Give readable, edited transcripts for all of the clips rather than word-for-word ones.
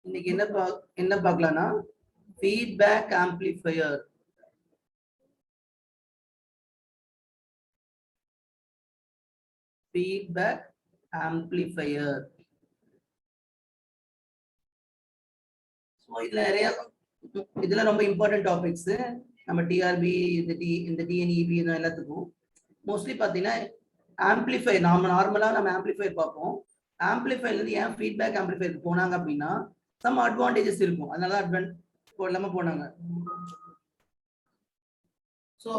இன்னைக்கு என்ன பார்க்கலாம்னா feedback amplifier. Feedback amplifier. So இதுல ரொம்ப இம்பார்ட்டன்ட் டாபிக்ஸ். நம்ம டிஆர்பி இந்த டிஎன்இபி எல்லாத்துக்கும் மோஸ்ட்லி பார்த்தீங்கன்னா ஆம்ப்ளிஃபையர் நார்மலாக நம்ம ஆம்ப்ளிஃபையர் பார்ப்போம். ஆம்ப்ளிஃபையர்லேருந்து ஏன் ஃபீட்பேக் ஆம்ப்ளிஃபையருக்கு போனாங்க அப்படின்னா சம் அட்வான்டேஜஸ் இருக்கும், அதனால இல்லாமல் போனாங்க. So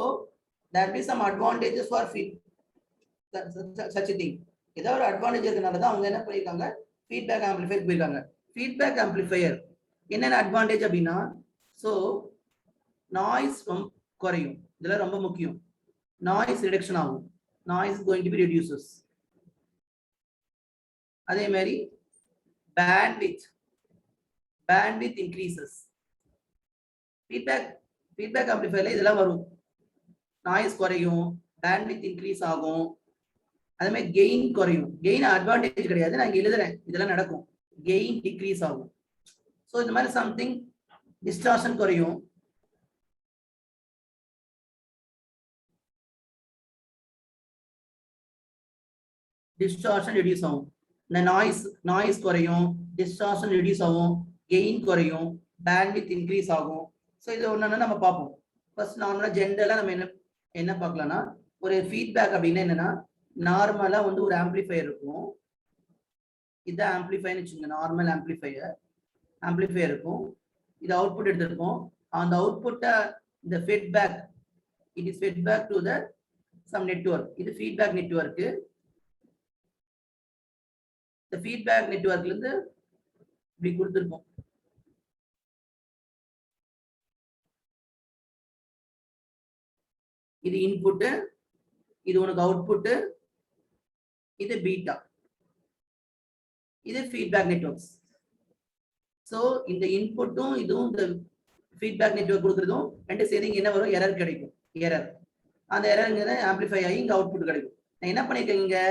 there be some advantages for such thing. ஏதாவது ஒரு அட்வான்டேஜ் இருக்கனால தான் அவங்க என்ன பண்ணியிருக்காங்க, ஃபீட்பேக் ஆம்ப்ளிஃபையர் போயிருக்காங்க. ஃபீட்பேக் ஆம்ப்ளிஃபையர் என்னென்ன அட்வான்டேஜ் அப்படின்னா, ஸோ நாய்ஸ் குறையும், இதெல்லாம் ரொம்ப முக்கியம். நாய்ஸ் ரிடக்ஷன் ஆகும், noise going to be reduces. அதே மாதிரி பேண்ட்வித் இன்க்ரீசஸ். ஃபீட்பேக் ஆம்ப்ளிஃபையர்ல இதெல்லாம் வரும். நாய்ஸ் குறையும், பேண்ட்வித் இன்க்ரீஸ் ஆகும், அதே மாதிரி கெயின் குறையும். கெயின் அட்வான்டேஜ் கிடையாது, நான் எழுதுறேன், இதெல்லாம் நடக்கும். கெயின் டிக்ரீஸ் ஆகும். ஸோ இந்த மாதிரி சம்திங் டிஸ்டார்ஷன் குறையும். டிஸ்டார்ஷன் ரெடியூஸ் ஆகும். இந்த நாய்ஸ் குறையும், டிஸ்டார்ஷன் ரெடியூஸ் ஆகும், கெயின் குறையும், பேண்ட்வித் இன்க்ரீஸ் ஆகும். ஸோ இது ஒன்று நம்ம பார்ப்போம். ஃபர்ஸ்ட் நார்மலாக ஜென்ரலாக நம்ம என்ன பார்க்கலாம்னா, ஒரு ஃபீட்பேக் அப்படின்னா என்னன்னா, நார்மலாக வந்து ஒரு ஆம்ப்ளிஃபையர் இருக்கும். இதுதான் ஆம்ப்ளிஃபையர்னு வச்சுக்கோங்க. நார்மல் ஆம்ப்ளிஃபையர் இருக்கும். இது அவுட்புட் எடுத்திருக்கோம். அந்த அவுட்புட்டை இந்த feedback, it is feedback to the some network. இது ஃபீட்பேக் நெட்வொர்க்கு. இந்த ஃபீட்பேக் நெட்வொர்க்ல இருந்து இப்படி கொடுத்துருக்கோம். இது இன்புட்டு, இது உனக்கு அவுட்புட்டு, இது பீட்டா, இது ஃபீட்பேக் நெட்வொர்க்ஸ். ஸோ இந்த இன்புட்டும் இதுவும் இந்த ஃபீட்பேக் நெட்வொர்க் கொடுக்குறதும் ரெண்டு சேர்ந்து என்ன வரும், எரர் கிடைக்கும். எரர், அந்த எரருங்கிறது ஆம்பிளிஃபை ஆகி இங்கே அவுட்புட் கிடைக்கும். நான் என்ன பண்ணியிருக்கேன், இங்கே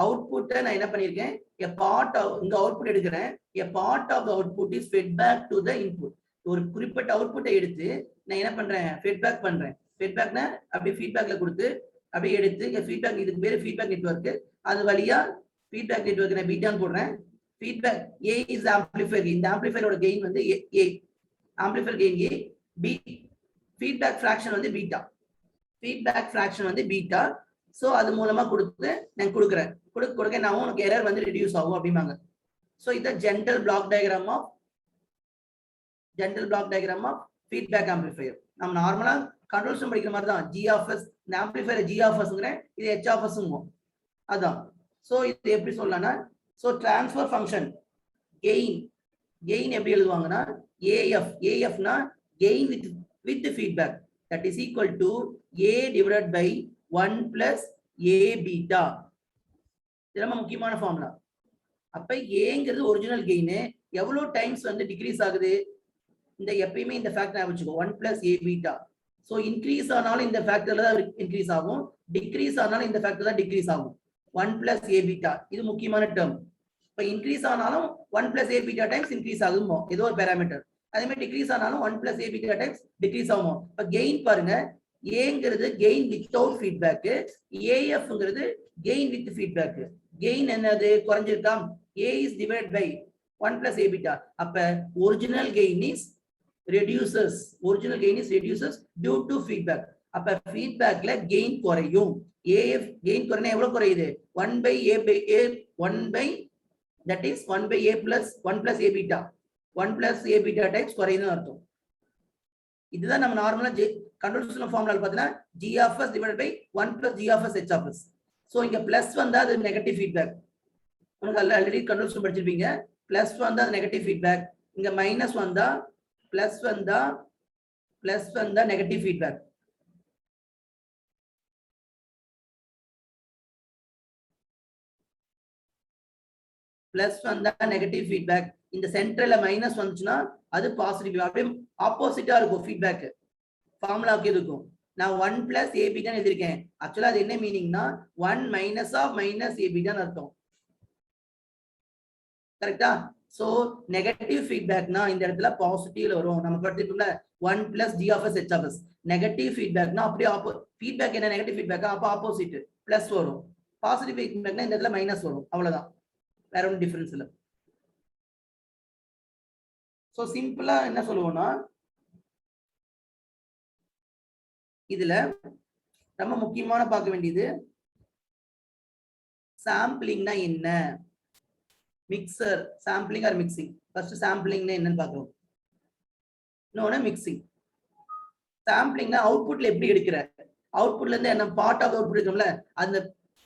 அவுட்புட்டை நான் என்ன பண்ணியிருக்கேன், a part of இங்க அவுட்புட் எடுக்கிறேன். a part of the output is fed back to the input. ஒரு குறிப்பிட்ட அவுட்புட்டை எடுத்து நான் என்ன பண்றேன், ஃபீட்பேக் பண்றேன். ஃபீட்பேக்னா அப்படியே ஃபீட்பேக்ல கொடுத்து அப்படியே எடுத்து இங்க ஃபீட்பேக், இதுக்கு பேரு ஃபீட்பேக் நெட்வொர்க். அது வழியா ஃபீட்பேக் நெட்வொர்க் நான் பீட்டான்னு போடுறேன். Feedback A is amplifier. இந்த ஆம்பிளிஃபையரோட கெயின் வந்து A, amplifier gain A. B feedback fraction வந்து பீட்டா, ஃபீட்பேக் ஃபிராக்ஷன் வந்து பீட்டா. ஸோ அது மூலமா கொடுத்து நான் கொடுக்குறேன். கொடுக்க நான் உனக்கு எரர் வந்து ரெடியூஸ் ஆகும் அப்படிம்பாங்க. ஸோ இதை general block diagram of feedback amplifier. நம்ம நார்மலா கண்ட்ரோல்ஸ் படிக்கிற மாதிரி தான். G of S, இந்த ஆம்பிளிஃபையர் G of Sங்கிறேன், இது H of Sங்கும். அதான். ஸோ இது எப்படி சொல்லலாம்னா, ஸோ டிரான்ஸ்ஃபர் ஃபங்க்ஷன் கெயின் எப்படி எழுதுவாங்கன்னா, AFனா gain with feedback, that is equal to A divided by 1 plus A beta. இது ரொம்ப முக்கியமான ஃபார்முலா. அப்ப ஏங்கிறது ஒரிஜினல் கெயின் எவ்வளவு டைம்ஸ் வந்து டிக்ரீஸ் ஆகுது, இந்த எப்பயுமே இந்த ஃபேக்டர் வச்சுக்கோ, 1 plus A beta. So increase ஆனாலும் இந்த ஃபேக்டர்ல தான் இன்க்ரீஸ் ஆகும், டிக்ரீஸ் ஆனாலும் இந்த ஃபேக்டர் தான் டிக்ரீஸ் ஆகும். 1 plus A பீட்டா இது முக்கியமான டேர்ம். இப்போ இன்க்ரீஸ் ஆனாலும் 1 plus A beta times increase ஆகும் ஏதோ ஒரு பேராமீட்டர். அதே மாதிரி டிக்ரீஸ் ஆனாலும் 1 plus A beta times decrease ஆகும். இப்போ கெயின் பாருங்க, ஏங்கிறது கெயின் வித்தவுட் ஃபீட்பேக், ஏஎஃப்ங்கிறது கெயின் வித் ஃபீட்பேக். கெயின் என்னது, குறைஞ்சிருக்கா, A is divided by 1 plus A beta. அப்ப original gain is reduces, due to feedback. அப்ப ஃபீட்பேக்ல கெயின் குறையும். ஏஎஃப் கெயின் குறைனா எவ்வளவு குறையுது, 1 by A by A, 1 by that is 1 by A plus 1 plus A beta, 1 plus A beta types குறையுதுன்னு அர்த்தம். இதுதான் நம்ம நார்மலா கண்ட்ரோல் ஃபார்முலா பார்த்தீங்கன்னா G of S divided by 1 plus G of S H of S. So இங்க plus வந்தா அது negative feedback. உங்களுக்கு already control படிச்சிருப்பீங்க. பிளஸ் வந்தா அது நெகட்டிவ் ஃபீட்பேக், இங்க மைனஸ் வந்தா பிளஸ் வந்தா நெகட்டிவ் ஃபீட்பேக். பிளஸ் வந்தா நெகட்டிவ் ஃபீட்பேக், இந்த சென்டர்ல மைனஸ் வந்துச்சுன்னா அது பாசிட்டிவ். அப்படியே ஆப்போசிட்டா இருக்கும் ஃபீட்பேக் ஃபார்முலாவுக்கு இருக்கும். நான் 1 plus A beta எழுதிருக்கேன். ஆக்சுவலா அது என்ன மீனிங்னா 1 minus of minus A beta அர்த்தம். கரெக்டா? சோ நெகட்டிவ் ஃபீட்பேக்னா இந்த இடத்துல பாசிட்டிவ்ல வரும். நம்ம படிச்சிட்டோம்ல 1 + g of s h of s. Negative ஃபீட்பேக்னா அப்படியே ஃபீட்பேக் என்ன நெகட்டிவ் ஃபீட்பேக்கா அப்ப ஆப்போசிட் பிளஸ் வரும். பாசிட்டிவ் ஃபீட்பேக்னா இந்த இடத்துல மைனஸ் வரும். அவ்வளவுதான், வேற ஒன்றும் டிஃபரன்ஸ் இல்லை. சோ சிம்பிளா என்ன சொல்லுவோம்னா இதுல ரொம்ப முக்கியமான பார்க்க வேண்டியது சாம்பிளிங்னா என்ன, mixer sampling or mixing. First சாம்பிளிங்னா என்னன்னு பார்க்கணும். இன்னொன்னு மிக்சிங். சாம்பிளிங்னா அவுட்புட்ல எப்படி எடுக்கிற, அவுட்புட்ல இருந்து என்ன பார்ட் ஆஃப் அவுட்புட் இருக்கும்ல அந்த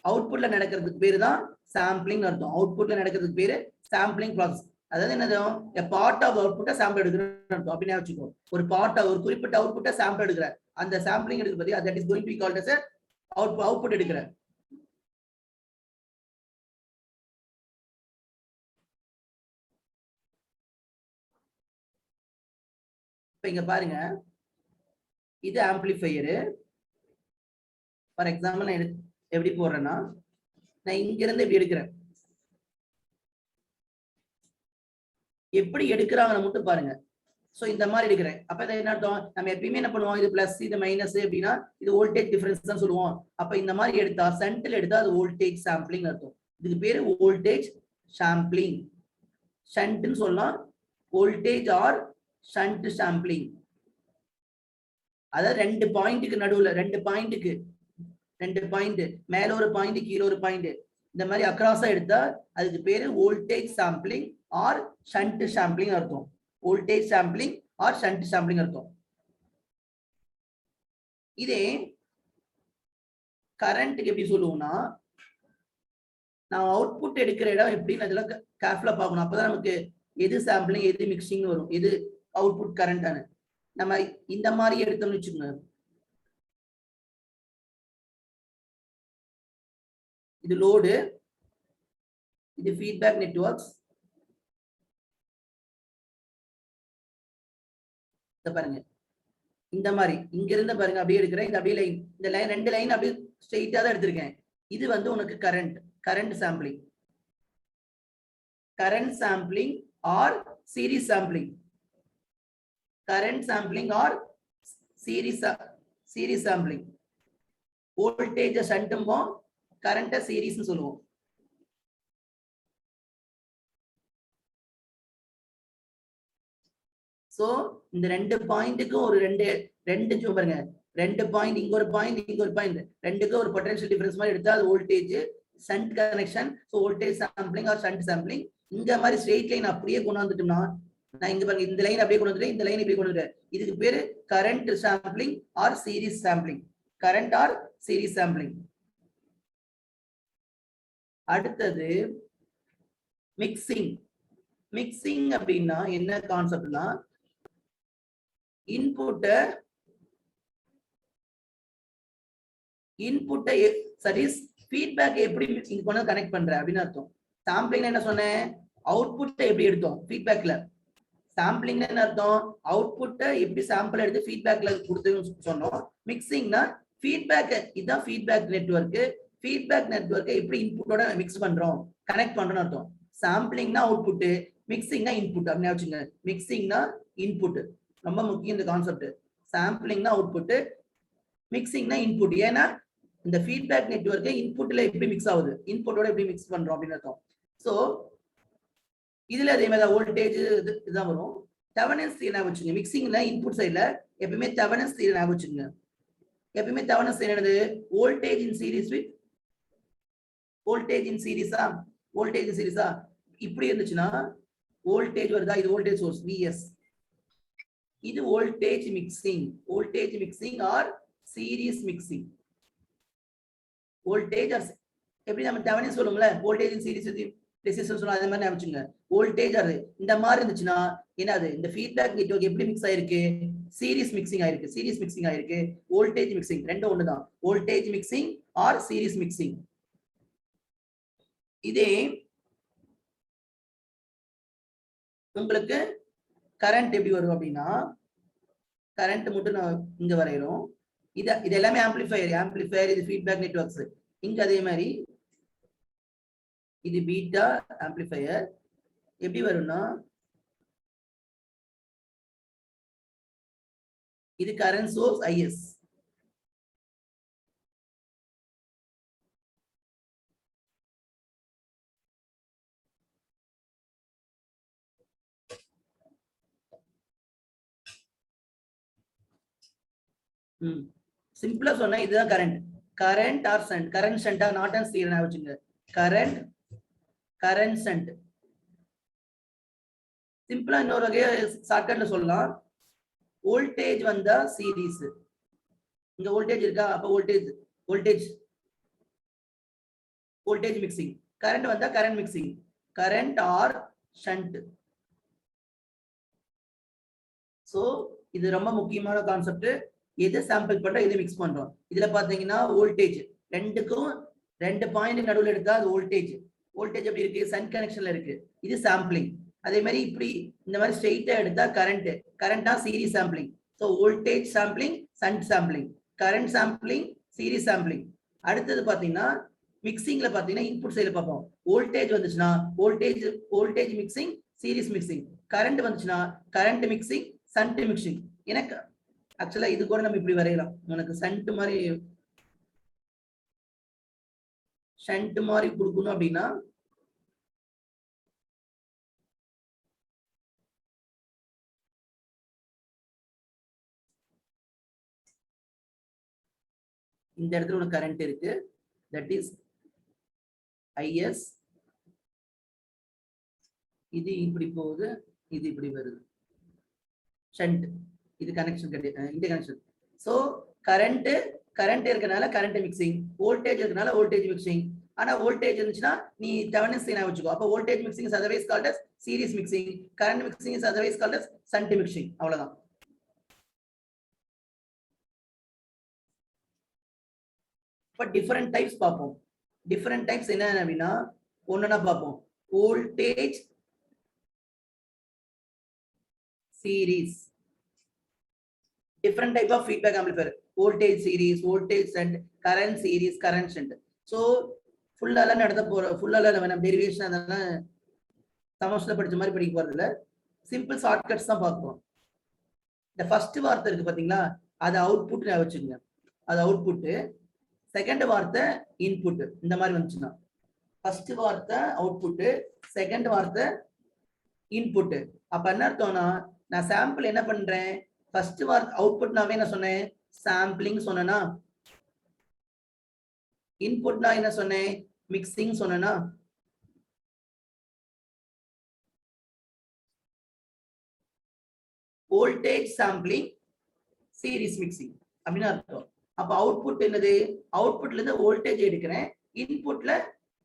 அவுட்புட்ல நடக்கிறதுக்கு பேரு தான் சாம்பிளிங் அர்த்தம். அவுட்புட்ல நடக்கிறதுக்கு பேரு சாம்பிளிங் ப்ராசஸ். அதாவது என்னது, பார்ட் ஆஃப் அவுட்புட்டை சாம்பிள் எடுக்கிறேன்னு அர்த்தம். அப்படின்னா வச்சுக்கோ, ஒரு பார்ட் ஒரு குறிப்பிட்ட அவுட்புட்டை சாம்பிள் எடுக்கிற, அந்த சாம்பிளிங் எடுக்க பத்தி that is going to be called as output எடுக்கிற. இப்ப இங்க பாருங்க, இது ஆம்பிளிஃபையரு. ஃபார் எக்ஸாம்பிள் நான் எப்படி போடுறேன்னா, நான் இங்க இருந்து எப்படி எடுக்கிறேன், எப்படி எடுக்கிறாங்கன்னு மட்டும் பாருங்க. சோ இந்த மாதிரி எடுக்கிறேன். அப்ப இதை என்ன அர்த்தம், நம்ம எப்பயுமே என்ன பண்ணுவோம், இது பிளஸ் இது மைனஸ் அப்படின்னா இது வோல்டேஜ் டிஃபரன்ஸ் தான் சொல்லுவோம். அப்ப இந்த மாதிரி எடுத்தா சென்ட்ல எடுத்தா அது வோல்டேஜ் சாம்பிளிங் அர்த்தம். இதுக்கு பேரு வோல்டேஜ் சாம்பிளிங். ஷண்ட்னு சொல்லலாம், வோல்டேஜ் ஆர் ஷண்ட் சாம்பிளிங். அதாவது ரெண்டு பாயிண்ட்டுக்கு நடுவுல, ரெண்டு பாயிண்ட் மேல ஒரு பாயிண்ட் கீழே ஒரு பாயிண்ட், இந்த மாதிரி அக்ராஸா எடுத்தா அதுக்கு பேரு voltage sampling or shunt sampling அர்த்தம். Voltage sampling or shunt sampling அர்த்தம். இதே கரண்ட்டுக்கு எப்படி சொல்லுவோம்னா, நான் அவுட்புட் எடுக்கிற இடம் எப்படின்னு அதெல்லாம் கேர்ஃபுல்லா பார்க்கணும். அப்பதான் நமக்கு எது சாம்பிளிங் எது மிக்சிங் வரும், எது அவுட்புட் கரண்ட். நம்ம இந்த மாதிரி எடுத்தோம்னு வச்சுக்கோங்க, இது லோடு, இது ஃபீட்பேக் நெட்வொர்க்ஸ். பாருங்க இந்த மாதிரி இங்க இருந்து பாருங்க அப்படியே எடுக்கிறேன். இந்த அப்படியே லைன், இந்த லைன் ரெண்டு லைன் அப்படியே ஸ்ட்ரெயிட்டா தான் எடுத்திருக்கேன். இது வந்து உனக்கு current sampling. Current sampling or series sampling. Current sampling or series sampling. Voltage ஷண்ட்ம்போம், கரண்ட் சீரிஸ் சொல்லுவோம். சோ இந்த ரெண்டு பாயிண்ட்டுக்கும் ஒரு ரெண்டு பாருங்க, ரெண்டு பாயிண்ட், இங்க ஒரு பாயிண்ட் இங்க ஒரு பாயிண்ட், ரெண்டுக்கும் ஒரு பொட்டன்ஷியல் டிஃபரன்ஸ் மாதிரி எடுத்தா அது voltage shunt connection. So voltage sampling or shunt sampling. இந்த மாதிரி ஸ்ட்ரெயிட் லைன் அப்படியே கொண்டு வந்துட்டோம்னா, நான் இங்க பாருங்க இந்த லைன் அப்படியே கொண்டு வந்துட்டேன், இந்த லைன் இப்படி கொண்டு வந்துட்டேன். இதுக்கு பேரு current sampling or series sampling. Current or series sampling. அடுத்தது மிக்சிங். மிக்சிங் அப்படின்னா என்ன கான்செப்ட்னா, இன்புட்டை சரி ஃபீட்பேக் எப்படி இங்க கொண்டு கனெக்ட் பண்ற அப்படின்னு அர்த்தம். சாம்பிளிங் என்ன சொன்னேன், அவுட்புட்டை எப்படி எடுத்தோம் ஃபீட்பேக்ல. சாம்பிளிங் என்ன அர்த்தம், அவுட்புட்டை எப்படி சாம்பிள் எடுத்து ஃபீட்பேக்ல கொடுத்துன்னு சொன்னோம். மிக்சிங்னா ஃபீட்பேக், இதுதான் ஃபீட்பேக் நெட்வொர்க். ஃபீட்பேக் நெட்வொர்க்கை எப்படி இன்புட்டோட மிக்ஸ் பண்றோம், கனெக்ட் பண்றோம்னு அர்த்தம். சாம்பிளிங்னா அவுட்புட், மிக்சிங்னா இன்புட். அப்படின்னா வச்சுங்க, மிக்சிங்னா இன்புட். ரொம்ப முக்கியம் இந்த கான்செப்ட். சாம்பிளிங்னா அவுட்புட், மிக்சிங்னா இன்புட். ஏன்னா இந்த ஃபீட்பேக் நெட்வொர்க் இன்புட்ல எப்படி மிக்ஸ் ஆகுது, இன்புட்டோட எப்படி மிக்ஸ் பண்றோம் அப்படின்னு அர்த்தம். சோ இதுல அதே மாதிரி வோல்டேஜ் இதுதான் வரும். தெவெனின்ஸ் தியரம் வச்சுங்க. மிக்சிங்ல இன்புட் சைடுல எப்பவுமே தெவெனின்ஸ் தியரம் வச்சுங்க. எப்பவுமே தெவெனின்ஸ் என்னது, voltage in series with voltage in சீரிஸா, வோல்டேஜ் இன் சீரிஸா இப்படி இருந்துச்சுன்னா வோல்டேஜ் வருதா, இது வோல்டேஜ் சோர்ஸ் Vs, இது voltage mixing. Voltage mixing or series mixing. Voltage எப்படி நம்ம தெவெனின் சொல்லுவோம்ல, voltage in series with resistance சொல்லுவோம், அதே மாதிரி ஞாபகம். வோல்டேஜ் அது இந்த மாதிரி இருந்துச்சுன்னா என்னது, இந்த ஃபீட்பேக் நெட்வொர்க் எப்படி மிக்ஸ் ஆயிருக்கு, சீரிஸ் மிக்சிங் ஆயிருக்கு. சீரிஸ் மிக்சிங் ஆயிருக்கு, வோல்டேஜ் மிக்சிங் ரெண்டும் ஒண்ணுதான். Voltage mixing or series mixing. இதே உங்களுக்கு கரண்ட் எப்படி வரும் அப்படின்னா, கரண்ட் மட்டும் நான் இங்க வரையறோம். இது எல்லாமே ஆம்பிளிஃபையர், இது ஃபீட்பேக் எப்படி வரும்னா இது கரண்ட் சோர்ஸ் IS. சிம்பிளா சொன்னா இதுதான் current. Current or shunt. Current சண்டா நார்டன்ஸ் தியரம் வச்சுங்க. Current current shunt. சிம்பிளா இன்னொரு வகையா ஷார்ட்கட்ல சொல்லலாம். வோல்டேஜ் வந்தா சீரிஸ். இங்க வோல்டேஜ் இருக்கா, அப்ப voltage voltage voltage mixing. Current வந்தா current mixing. Current or shunt. So இது ரொம்ப முக்கியமான கான்செப்ட். எது சாம்பிள் பண்றோம், எது மிக்ஸ் பண்றோம். இதுல பாத்தீங்கன்னா வோல்டேஜ் ரெண்டுக்கும் 2 பாயிண்ட் நடுவுல எடுத்தா அது வோல்டேஜ். வோல்டேஜ் எப்படி இருக்கு, சன் கனெக்ஷன்ல இருக்கு. இது சாம்பிளிங். அதே மாதிரி இப்படி இந்த மாதிரி ஸ்ட்ரெயிட்டா எடுத்தா கரண்ட். கரண்டா series sampling. So voltage sampling, shunt sampling, current sampling, series sampling. அடுத்தது பாத்தீங்கன்னா மிக்சிங்ல பாத்தீங்கன்னா இன்புட் சைடுல பார்ப்போம். வோல்டேஜ் வந்துச்சுன்னா voltage mixing, series mixing. Current வந்துச்சுன்னா கரண்ட் மிக்சிங், சன்ட் மிக்சிங். எனக்கு ஆக்சுவலா இது கூட நம்ம இப்படி வரையலாம். உனக்கு சன்ட் மாதிரி ஷண்ட் மாதிரி கொடுக்கணும் அப்படின்னா இந்த இடத்துல உனக்கு கரண்ட் இருக்கு. That is IS. இது இப்படி போகுது, இது இப்படி வருது. ஷண்ட். இது கனெக்ஷன் கிடையாது, இந்த கனெக்ஷன். சோ கரண்ட் இருக்கனால கரண்ட் மிக்சிங், வோல்டேஜ் இருக்கனால வோல்டேஜ் மிக்சிங். ஆனா வோல்டேஜ் இருந்துச்சுன்னா நீ தெவெனின் சீனா வச்சுக்கோ. அப்ப voltage mixing is otherwise called as series mixing. Current mixing is otherwise called as shunt mixing. அவ்வளவுதான். இப்ப டிஃபரெண்ட் டைப்ஸ் பார்ப்போம். டிஃபரெண்ட் டைப்ஸ் என்ன அப்படின்னா ஒண்ணுன்னா பார்ப்போம். Voltage series. Different type of feedback amplifier. Voltage series, voltage shunt, current series, current shunt. So full ala nadha pora, full ala நம்ம derivation அதெல்லாம் சமஸ்ல படிச்ச மாதிரி படிக்க போறது இல்ல. சிம்பிள் ஷார்ட்கட்ஸ் தான் பார்ப்போம். இந்த ஃபர்ஸ்ட் வார்த்தை இருக்கு பாத்தீங்களா, அது அவுட்புட் வச்சுக்கோங்க. அது அவுட்புட். செகண்ட் வார்த்தை இன்புட். இந்த மாதிரி வந்துச்சுன்னா ஃபர்ஸ்ட் வார்த்தை அவுட்புட், செகண்ட் வார்த்தை இன்புட். அப்ப என்ன அர்த்தம்னா நான் சாம்பிள் என்ன பண்றேன், ஃபர்ஸ்ட் வார்த்தை அவுட்புட்னாவே என்ன சொன்னேன், சாம்பிளிங் சொன்னேனா. இன்புட்னா என்ன சொன்னேன், மிக்சிங் சொன்னேனா. வோல்டேஜ் சாம்பிளிங், சீரிஸ் மிக்சிங் அப்படின்னு அர்த்தம். அப்ப அவுட்புட் என்னது, அவுட்புட்ல இருந்து வோல்டேஜ் எடுக்கிறேன், இன்புட்ல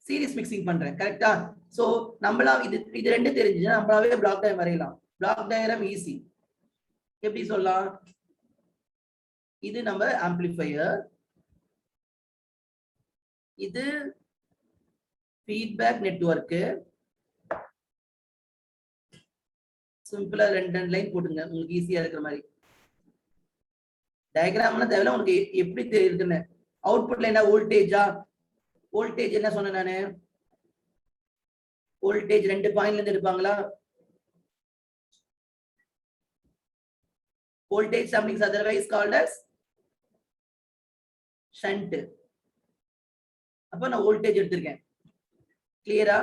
சீரிஸ் மிக்சிங் பண்றேன். கரெக்டா. சோ நம்மளா இது ரெண்டு தெரிஞ்சுன்னா நம்மளாவே பிளாக் டயக்ராம் வரையலாம். Block diagram easy. எப்படி சொல்லலாம், இது நம்ம ஆம்பிளிஃபையர், இது ஃபீட்பேக் நெட்வொர்க். சிம்பிளா ரெண்டு லைன் போட்டுங்க உங்களுக்கு ஈஸியா இருக்கிற மாதிரி. டயக்ராம்லாம் தேவையில்ல, உங்களுக்கு எப்படி தெரியுதுன்னு. அவுட்புட்ல என்ன வோல்டேஜா, வோல்டேஜ் என்ன சொன்னேன் நானு, வோல்டேஜ் 2 பாயிண்ட்ல இருந்து எடுப்பாங்களா. Voltage sampling is otherwise called as shunt. அப்ப நான் வோல்டேஜ் எடுத்திருக்கேன். கிளியரா.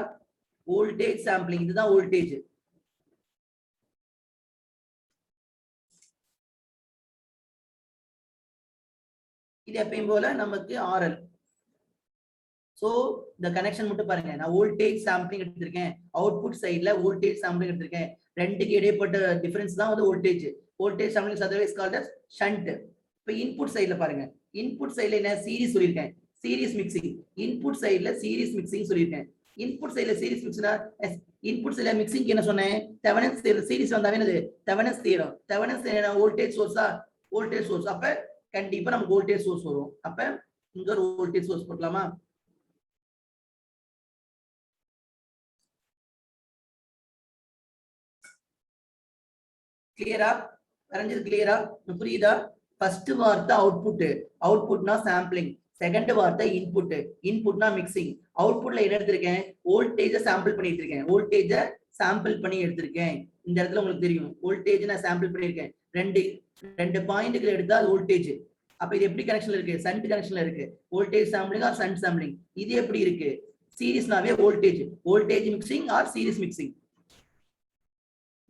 வோல்டேஜ் சாம்பிளிங் இதுதான் வோல்டேஜ். இது எப்பயும் போல நமக்கு RL. சோ இந்த கனெக்ஷன் மட்டும் பாருங்க. நான் வோல்டேஜ் சாம்பிளிங் எடுத்திருக்கேன், அவுட்புட் சைடுல வோல்டேஜ் சாம்பிளிங் எடுத்திருக்கேன். ரெண்டுக்கு இடைப்பட்ட டிஃபரன்ஸ் தான் வந்து voltage. Voltage sampling is otherwise called as shunt. இப்போ இன்புட் சைடுல பாருங்க. இன்புட் சைடுல என்ன சீரிஸ் சொல்லிருக்கேன், சீரிஸ் மிக்சிங். இன்புட் சைடுல சீரிஸ் மிக்சிங் சொல்லிருக்கேன். இன்புட் சைடுல சீரிஸ் மிக்சிங்னா இன்புட் சைடுல மிக்சிங் என்ன சொன்னேன், தெவெனின் சீரிஸ் வந்தாவே என்னது தெவெனின் தியரம். தெவெனின் என்ன வோல்டேஜ் சோர்ஸா, வோல்டேஜ் சோர்ஸ். அப்ப கண்டிப்பா நமக்கு வோல்டேஜ் சோர்ஸ் வரும். அப்ப இங்க ஒரு வோல்டேஜ் சோர்ஸ் போடலாமா. கிளியரா, வரைஞ்சது கிளியரா, புரியுதா. ஃபர்ஸ்ட் வார்த்தை அவுட்புட், அவுட்புட்னா சாம்பிளிங். செகண்ட் வார்த்தை இன்புட், இன்புட்னா மிக்சிங். அவுட்புட்ல என்ன எடுத்திருக்கேன், வோல்டேஜ சாம்பிள் பண்ணிட்டு இருக்கேன், வோல்டேஜ சாம்பிள் பண்ணி எடுத்திருக்கேன். இந்த இடத்துல உங்களுக்கு தெரியும் வோல்டேஜ் நான் சாம்பிள் பண்ணியிருக்கேன். ரெண்டு பாயிண்ட்கள் எடுத்தா அது வோல்டேஜ். அப்ப இது எப்படி கனெக்ஷன்ல இருக்கு? சண்ட் கனெக்ஷன்ல இருக்கு. Voltage sampling or shunt sampling. இது எப்படி இருக்கு? சீரிஸ்னாவே voltage mixing or series mixing.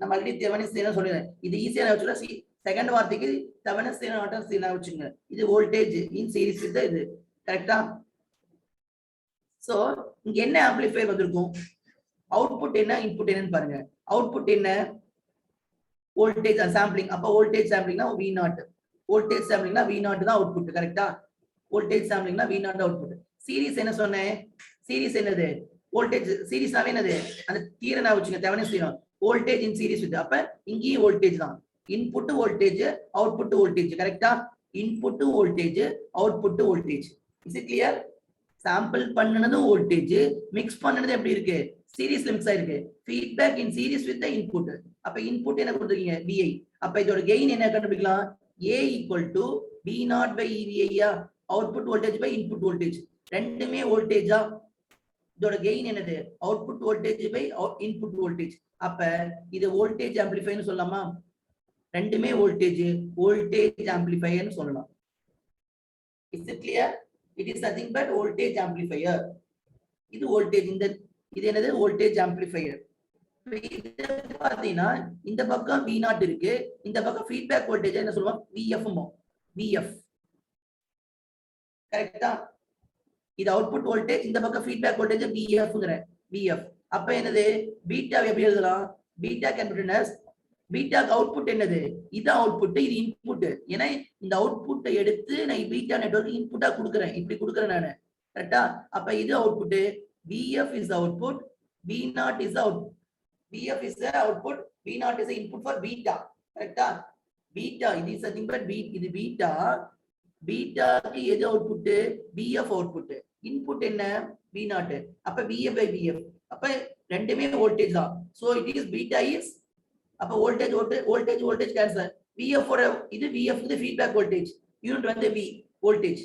நம்ம ஆல்ரெடி தெவெனின்ஸ் தியரம் சொல்லிடுறேன். இது ஈஸியா வச்சுக்கலாம். செகண்ட் வார்த்தைக்கு தெவெனின்ஸ் தியரம் நார்டன்ஸ் தியரம் வச்சுங்க. இது வோல்டேஜ் இன் சீரிஸ் வித் இது. கரெக்ட்டா? சோ இங்க என்ன ஆம்பிளிஃபையர் வந்திருக்கும்? அவுட்புட் என்ன, இன்புட் என்னன்னு பாருங்க. அவுட்புட் என்ன? Voltage sampling. அப்ப வோல்டேஜ் சாம்பிளிங்னா V0. வோல்டேஜ் சாம்பிளிங்னா V0 தான் அவுட்புட். கரெக்ட்டா? வோல்டேஜ் சாம்பிளிங்னா V0 தான் அவுட்புட். சீரிஸ் என்ன சொன்னேன்? சீரிஸ் என்னது? வோல்டேஜ். சீரிஸ்னாவே என்னது? அந்த தியரம் நான் வச்சுங்க, Thevenin's theorem. Voltage in series with. அப்ப இங்கேயும் வோல்டேஜ் தான். Input voltage, output voltage. கரெக்ட்டா? Input voltage, output voltage. Is it clear? Sample பண்ணனது வோல்டேஜ், மிக்ஸ் பண்ணனது எப்படி இருக்கு? சீரிஸ்ல மிக்ஸ் ஆயிருக்கு. Feedback in series with input. அப்ப இன்புட் என்ன கொடுத்துருக்கீங்க? Vi. அப்ப இதோட கெயின் என்ன கண்டுபிடிக்கலாம்? A equal to V0 by EVI. Output voltage by input voltage. ரெண்டுமே வோல்டேஜா? இதோட கெயின் என்னது? Output voltage by input voltage. அப்ப இது வோல்டேஜ் ஆம்பிளிஃபையர்னு சொல்லலாமா? ரெண்டுமே வோல்டேஜ் ஆம்பிளிஃபையர்னு சொல்லலாம். Is it clear? It is nothing but voltage amplifier. இது வோல்டேஜ். இது என்னது? Voltage amplifier. இது பாத்தீங்கன்னா இந்த பக்கம் V0 இருக்கு, இந்த பக்கம் ஃபீட்பேக் வோல்டேஜ் என்ன சொல்லுவோம்? VF. கரெக்ட்டா? இது அவுட்புட் வோல்டேஜ், இந்த பக்கம் ஃபீட்பேக் வோல்டேஜ் VF. அப்ப என்னது? பீட்டா எப்படி எழுதலாம்? Beta can be written as பீட்டாக்கு அவுட்புட் என்னது? இது அவுட்புட், இது இன்புட். ஏன்னா இந்த அவுட்புட்டை எடுத்து நான் பீட்டா நெட்வொர்க் இன்புட்டா கொடுக்குறேன். இப்படி கொடுக்குறேன் நானு. கரெக்ட்டா? அப்ப இது output. VF is the output, V0 is the output. VF is the output, V0 is the input for beta. கரெக்ட்டா? பீட்டா இது is nothing but இது பீட்டா. பீட்டாக்கு எது அவுட்புட்? VF output. இன்புட் என்ன? V0. அப்ப VF by VF. அப்ப ரெண்டுமே voltage தான். So it is beta is. அப்ப வோல்டேஜ் கேன்சல். VF இது VF இது ஃபீட்பேக் வோல்டேஜ். யூனிட் வந்து V வோல்டேஜ்.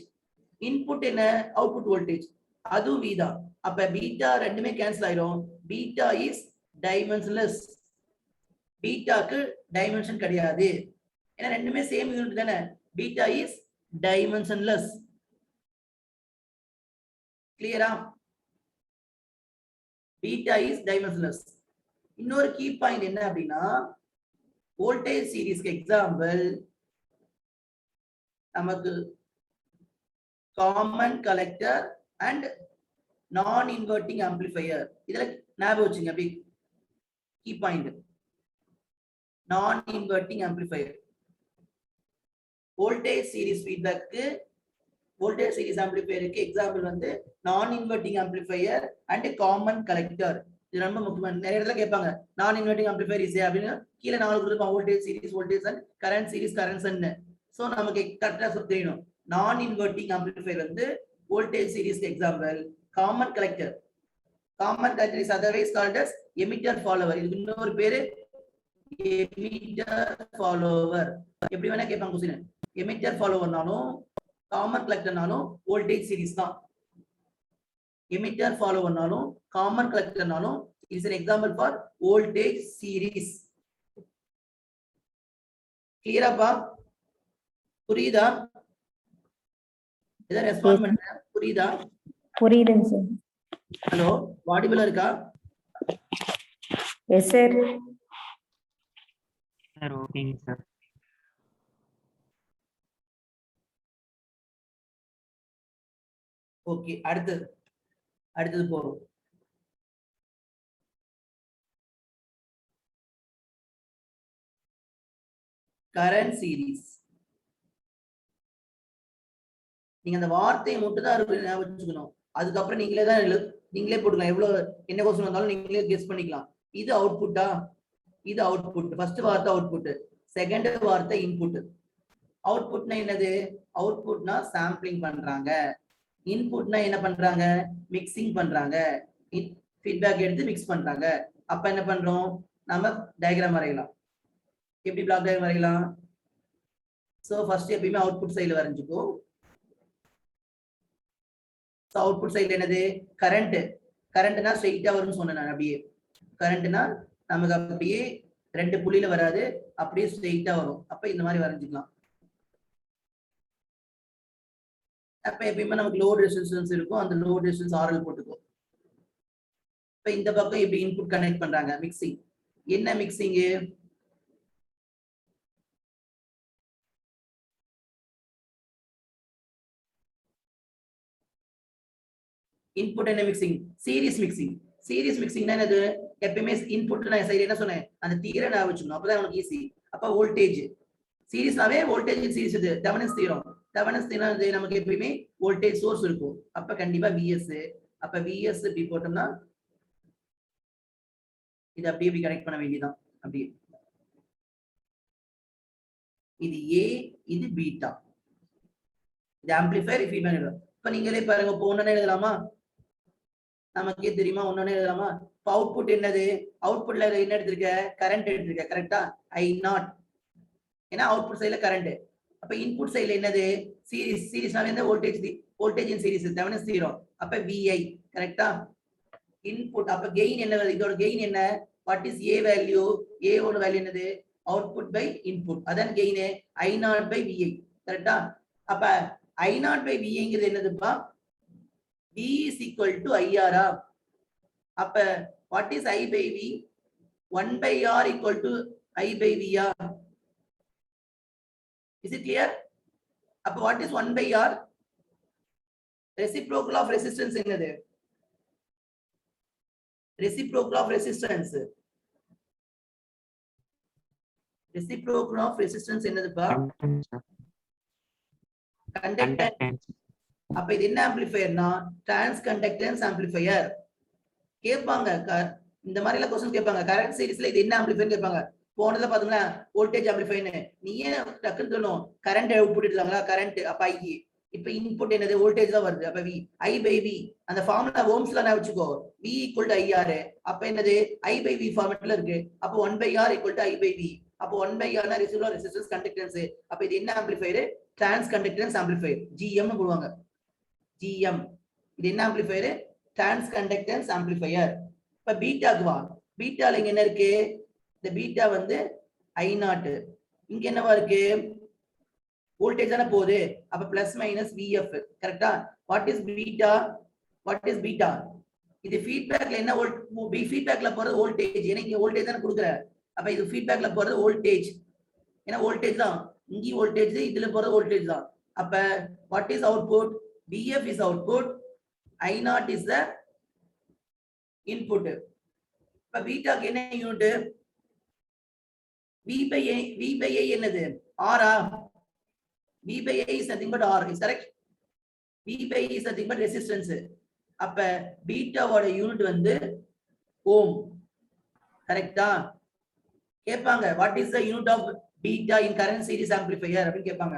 இன்புட் என்ன? Output voltage. அது V தான். அப்ப பீட்டா ரெண்டுமே கேன்சல் ஆயிடும். Beta is dimensionless. பீட்டாக்கு டைமென்ஷன் கிடையாது. ஏன்னா ரெண்டுமே சேம் யூனிட் தானே. Beta is dimensionless. கிளியரா? Beta is dimensionless. இன்னொரு கீ பாயிண்ட் என்ன அப்படின்னா, வோல்டேஜ் சீரிஸ்க்கு எக்ஸாம்பிள் நமக்கு common collector and non inverting amplifier. இதுல ஞாபகம் வச்சுங்க. அப்படி key point non inverting amplifier. Voltage series ஃபீட்பேக்கு, வோல்டேஜ் சீரிஸ் ஆம்பிளிஃபையருக்கு எக்ஸாம்பிள் வந்து non inverting amplifier and common collector. இது ரொம்ப முக்கியமான. நிறைய இடத்துல கேட்பாங்க நான் இன்வெர்ட்டிங் ஆம்பிளிஃபையர் இஸ் அப்படின்னு. கீழே 4 கொடுத்துருப்பாங்க, voltage series, voltage and current series, currents. So நமக்கு கரெக்டா தெரியணும். நான் இன்வெர்ட்டிங் ஆம்பிளிஃபையர் வந்து வோல்டேஜ் சீரிஸ்க்கு example. Common collector is otherwise called as emitter follower. இதுக்கு இன்னொரு பேரு emitter follower. எப்படி வேணா கேட்பாங்க क्वेश्चन. emitter followerனாலும் காமன் கலெக்டர்னாலும் வோல்டேஜ் சீரிஸ் தான். emitter followerனாலும் காமன் கலெக்டர்னாலும் is an example for voltage series. கிளியரா பா? புரியுதா? இத ரெஸ்பான்ஸ் பண்ணுங்க. புரியுதா? புரியுதுங்க சார். ஹலோ, ஆடிபிளா இருக்கா? Yes sir. சார் ஓகேங்க சார். ஓகே, அடுத்தது போறோம். Current series. நீங்க அந்த வார்த்தையை மட்டும் தான் வச்சுக்கணும். அதுக்கப்புறம் நீங்களே போட்டுக்கலாம். எவ்வளவு என்ன கொஸ்டின் வந்தாலும் நீங்களே கெஸ் பண்ணிக்கலாம். இது அவுட்புட்டா? இது அவுட்புட். ஃபர்ஸ்ட் வார்த்தை அவுட்புட், செகண்ட் வார்த்தை இன்புட். அவுட்புட்னா என்னது? அவுட்புட்னா சாம்பிளிங் பண்றாங்க. இன்புட்னா என்ன பண்றாங்க? மிக்சிங் பண்றாங்க. ஃபீட்பேக் எடுத்து மிக்ஸ் பண்றாங்க. அப்ப என்ன பண்றோம்? நம்ம டயக்ராம் வரையலாம். எப்படி பிளாக் டயக்ராம் வரையலாம்? சோ ஃபர்ஸ்ட் எப்பயுமே அவுட்புட் சைடுல வரைஞ்சுக்கோ. சோ அவுட்புட் சைடுல என்னது? கரண்ட்னா ஸ்ட்ரைட்டா வரும்னு சொன்னேன் நான். அப்படியே கரண்ட்னா நமக்கு அப்படியே ரெண்டு புள்ளியில வராது, அப்படியே ஸ்ட்ரெயிட்டா வரும். அப்ப இந்த மாதிரி வரைஞ்சிக்கலாம். அப்ப எப்பயுமே நமக்கு லோட் ரெசிஸ்டன்ஸ் இருக்கும், அந்த லோட் ரெசிஸ்டன்ஸ் RL போட்டுக்கும். இப்ப இந்த பக்கம் இப்படி இன்புட் கனெக்ட் பண்றாங்க, மிக்சிங். என்ன மிக்சிங்? இன்புட் என்ன மிக்சிங்? Series mixing. சீரிஸ் மிக்சிங்னா என்னது? எப்பயுமே இன்புட் நான் சைடு என்ன சொன்னேன், அந்த தீர நான் வச்சுக்கணும், அப்பதான் உனக்கு ஈஸி. அப்ப வோல்டேஜ் சீரிஸ்னாவே வோல்டேஜ் சீரிஸ் இது தெவெனின்ஸ் தியரம். தெவெனின்ஸ் தியரம் நமக்கு எப்பயுமே வோல்டேஜ் சோர்ஸ் இருக்கும். அப்ப கண்டிப்பா VS. அப்ப VS இப்படி போட்டோம்னா இது அப்படியே இப்படி கனெக்ட் பண்ண வேண்டியதான். அப்படியே இது A, இது பீட்டா. இது ஆம்பிளிஃபையர் ஃபீட்பேக் நெட்வொர்க். இப்ப நீங்களே பாருங்க, இப்போ ஒண்ணு எழுதலாமா? நமக்கே தெரியுமா, ஒண்ணு எழுதலாமா? இப்ப அவுட்புட் என்னது? அவுட்புட்ல என்ன எடுத்திருக்க? கரண்ட் எடுத்திருக்க, கரெக்டா? I0. ஏன்னா அவுட்புட் சைடுல கரண்ட். அப்ப இன்புட் சைடுல என்னது? சீரிஸ். சீரிஸ்னால என்ன? Voltage. Voltage in series Thevenin's theorem. அப்ப VI, கரெக்டா? இன்புட். அப்ப கெயின் என்ன? இதோட கெயின் என்ன? What is A value? A ஓட வேல்யூ என்னது? Output by input. அதான் கெயின் I0 பை VI, கரெக்டா? அப்ப I0 பை VIங்கிறது என்னதுப்பா? V is equal to IR. அப்ப what is I by V? 1 by R equal to I by VR. Is it clear? அப்ப what is 1 by R? Reciprocal of resistance என்னது? Reciprocal of resistance. Reciprocal of resistance என்னதுப்பா? Conductance. அப்ப இது என்ன ஆம்பிளிஃபையர்னா? Trans conductance amplifier. கேட்பாங்க, இந்த மாதிரி எல்லாம் क्वेश्चन கேட்பாங்க. கரண்ட் சீரிஸ்ல இது என்ன ஆம்பிளிஃபையர் கேட்பாங்க. போனதுல பாத்தீங்கன்னா வோல்டேஜ் ஆம்பிளிஃபையர்னு. நீ ஏன் டக்குன்னு சொல்லணும்? கரண்ட் அவுட்புட் எடுத்தாங்களா? கரண்ட். அப்ப I. இப்ப இன்புட் என்னது? வோல்டேஜ் தான் வருது. அப்ப V. I by V. அந்த ஃபார்முலா ஓம்ஸ்ல நான் வச்சுக்கோ. V equal to IR. அப்ப என்னது? I by V ஃபார்மட்ல இருக்கு. அப்ப 1 by R equal to I by V. அப்ப 1 by R னா ரெசிடுவல் ரெசிஸ்டன்ஸ் கண்டக்டன்ஸ். அப்ப இது என்ன amplifier? Trans conductance amplifier. GM னு போடுவாங்க. GM. இது என்ன ஆம்பிளிஃபையர்? Trans conductance amplifier. இப்ப பீட்டாக்கு வா. பீட்டால இங்க என்ன இருக்கு? இந்த பீட்டா வந்து I0. இங்க என்னவா இருக்கு? வோல்டேஜ் தான போகுது. அப்ப பிளஸ் மைனஸ் VF, கரெக்டா? What is beta? What is beta? இது ஃபீட்பேக்ல என்ன ஃபீட்பேக்ல போறது வோல்டேஜ். ஏன்னா இங்க வோல்டேஜ் தான கொடுக்குற. அப்ப இது ஃபீட்பேக்ல போறது வோல்டேஜ். ஏன்னா வோல்டேஜ் தான். இங்க வோல்டேஜ், இதுல போறது வோல்டேஜ் தான். அப்ப what is output? VF is output. I0 is the input. இப்ப பீட்டாக்கு என்ன யூனிட்? V by A என்னது? R. V by A is nothing but R, is correct? V by A is nothing but resistance. அப்ப பீட்டாவோட unit வந்து ohm, கரெக்டா? கேட்பாங்க what is the unit of beta in current series amplifier அப்படின்னு கேட்பாங்க.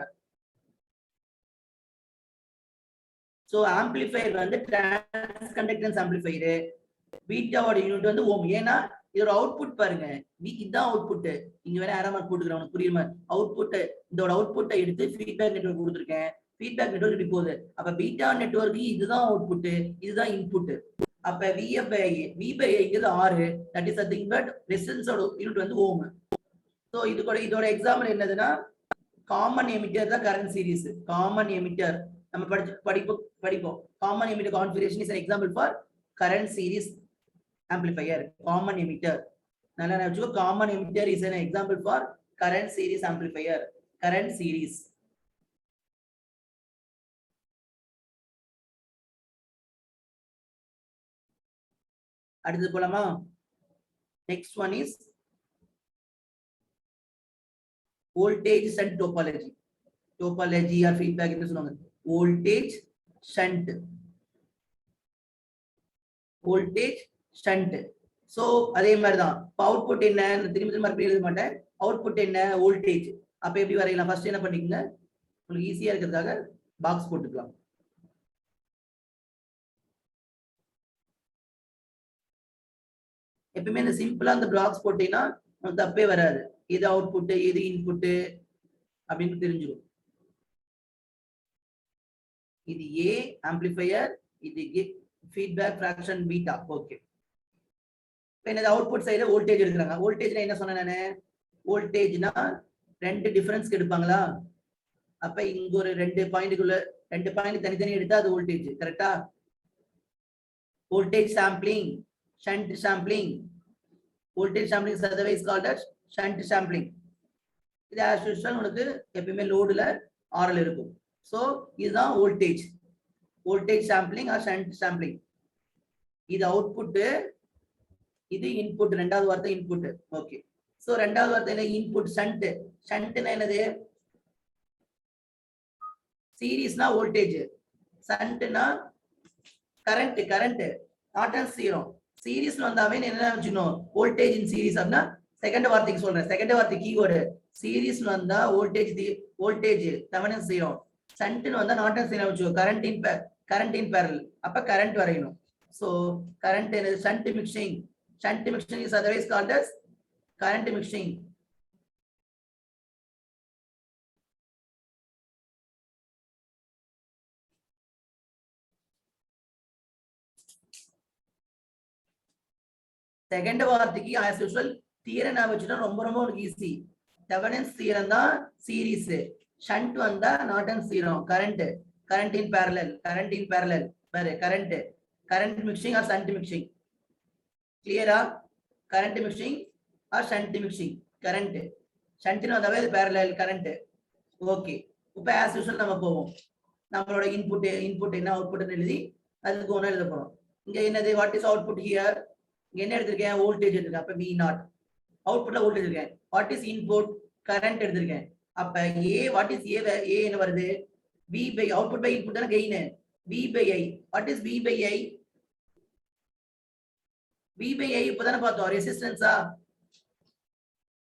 So amplifier வந்து transconductance amplifier. பீட்டாவோட unit வந்து ohm. ஏன்னா இதோட அவுட்புட் பாருங்க, இதுதான் அவுட்புட். இங்க வேற ஆரமா போட்டுக்கிறேன் உனக்கு புரியுமா? அவுட்புட், இதோட அவுட்புட்டை எடுத்து ஃபீட்பேக் நெட்வொர்க் கொடுத்துருக்கேன். ஃபீட்பேக் நெட்வொர்க் இப்படி போகுது. அப்ப பீட்டா நெட்வொர்க் இதுதான் அவுட்புட், இதுதான் இன்புட். அப்ப VF by A, V by A இங்கிறது R. That is nothing but ரெசிஸ்டன்ஸோட யூனிட் வந்து ஓம். சோ இதோட எக்ஸாம்பிள் என்னதுன்னா, காமன் எமிட்டர் தான் கரண்ட் சீரிஸ். காமன் எமிட்டர் நம்ம படிப்போம். Common emitter configuration is an example for current series amplifier. Common emitter. நல்லா நினைச்சுக்கோ. Common emitter is an example for current series amplifier. Current series. அடுத்து போலாமா? Next one is voltage shunt topology. Topology or feedback என்று சொல்லுவாங்க. Voltage shunt. Voltage shunt. So அதே மாதிரி தான். Output என்ன? திரும்ப மறுபடியும் எழுத மாட்டேன். அவுட்புட் என்ன? வோல்டேஜ். அப்ப எப்படி வரையலாம்? ஃபர்ஸ்ட் என்ன பண்ணிக்கங்க, உங்களுக்கு ஈஸியா இருக்கிறதுக்காக பாக்ஸ் போட்டுக்கலாம். எப்பவுமே இந்த சிம்பிளா அந்த பாக்ஸ் போட்டீங்கன்னா நமக்கு தப்பே வராது. எது அவுட்புட், எது இன்புட் அப்படின்னு தெரிஞ்சிடும். இது A ஆம்பிளிஃபையர், இது ஃபீட்பேக் ஃபிராக்ஷன் பீட்டா. ஓகே. என்னது அவுட்புட் சைடுல வோல்டேஜ் எடுக்கிறாங்க. வோல்டேஜ்னா என்ன சொன்னேன் நானு? வோல்டேஜ்னா ரெண்டு டிஃபரன்ஸ் எடுப்பாங்களா? அப்ப இங்க ஒரு ரெண்டு பாயிண்ட்குள்ள ரெண்டு பாயிண்ட் தனித்தனி எடுத்தா அது வோல்டேஜ். கரெக்டா? Voltage sampling, shunt sampling. Voltage sampling is otherwise called as shunt sampling. இது as usual உங்களுக்கு எப்பவுமே லோடுல RL இருக்கும். சோ இதுதான் voltage. Voltage sampling or shunt sampling. இது அவுட்புட், இது இன்புட். ரெண்டாவது வார்த்தை இன்புட். ஓகே. சோ ரெண்டாவது வார்த்தையில இன்புட் ஷண்ட். ஷண்ட்னா என்னது? சீரிஸ்னா வோல்டேஜ், ஷண்ட்னா கரண்ட். Current not zero. சீரிஸ்ல வந்தாவே என்ன வச்சுக்கணும்? வோல்டேஜ் இன் சீரிஸ் அப்படின்னா செகண்ட் வார்த்தைக்கு சொல்றேன். செகண்ட் வார்த்தை கீவேர்டு சீரிஸ்ல வந்தா வோல்டேஜ் தெவெனின் ஜீரோ. ஷண்ட்னு வந்தா நாட் ஜீரோ வச்சுக்கோ. Current in parallel. அப்ப கரண்ட் வரையணும். சோ கரண்ட் என்னது? Shunt mixing. Shunt mixing is otherwise called as current mixing. Second வார்த்தைக்கு as usual தியரம் நான் வச்சுட்டா ரொம்ப ரொம்ப ஈஸி. தெவெனின்ஸ் தியரம் தான் சீரிஸ். ஷண்ட் வந்தா Norton theorem. Current in parallel பாரு. Current mixing or shunt mixing. கிளியரா? Current mixing or shunt mixing. Current ஷண்ட்னு வந்தாவே அது parallel கரண்ட். ஓகே. இப்போ as usual நம்ம போவோம். நம்மளோட இன்புட் என்ன அவுட்புட்னு எழுதி அதுக்கு ஒண்ணு எழுத போறோம். இங்க என்னது? What is output here? என்ன எடுத்திருக்கேன்? வோல்டேஜ் எடுத்திருக்கேன். அப்ப V0. அவுட்புட்ல வோல்டேஜ் இருக்கேன். What is input? கரண்ட் எடுத்திருக்கேன். அப்ப A வாட் இஸ் A என்ன வருது? V by output by input தான gain. V by I. What is V by I? V by I இப்பதானே பார்த்தோம். ரெசிஸ்டன்ஸா?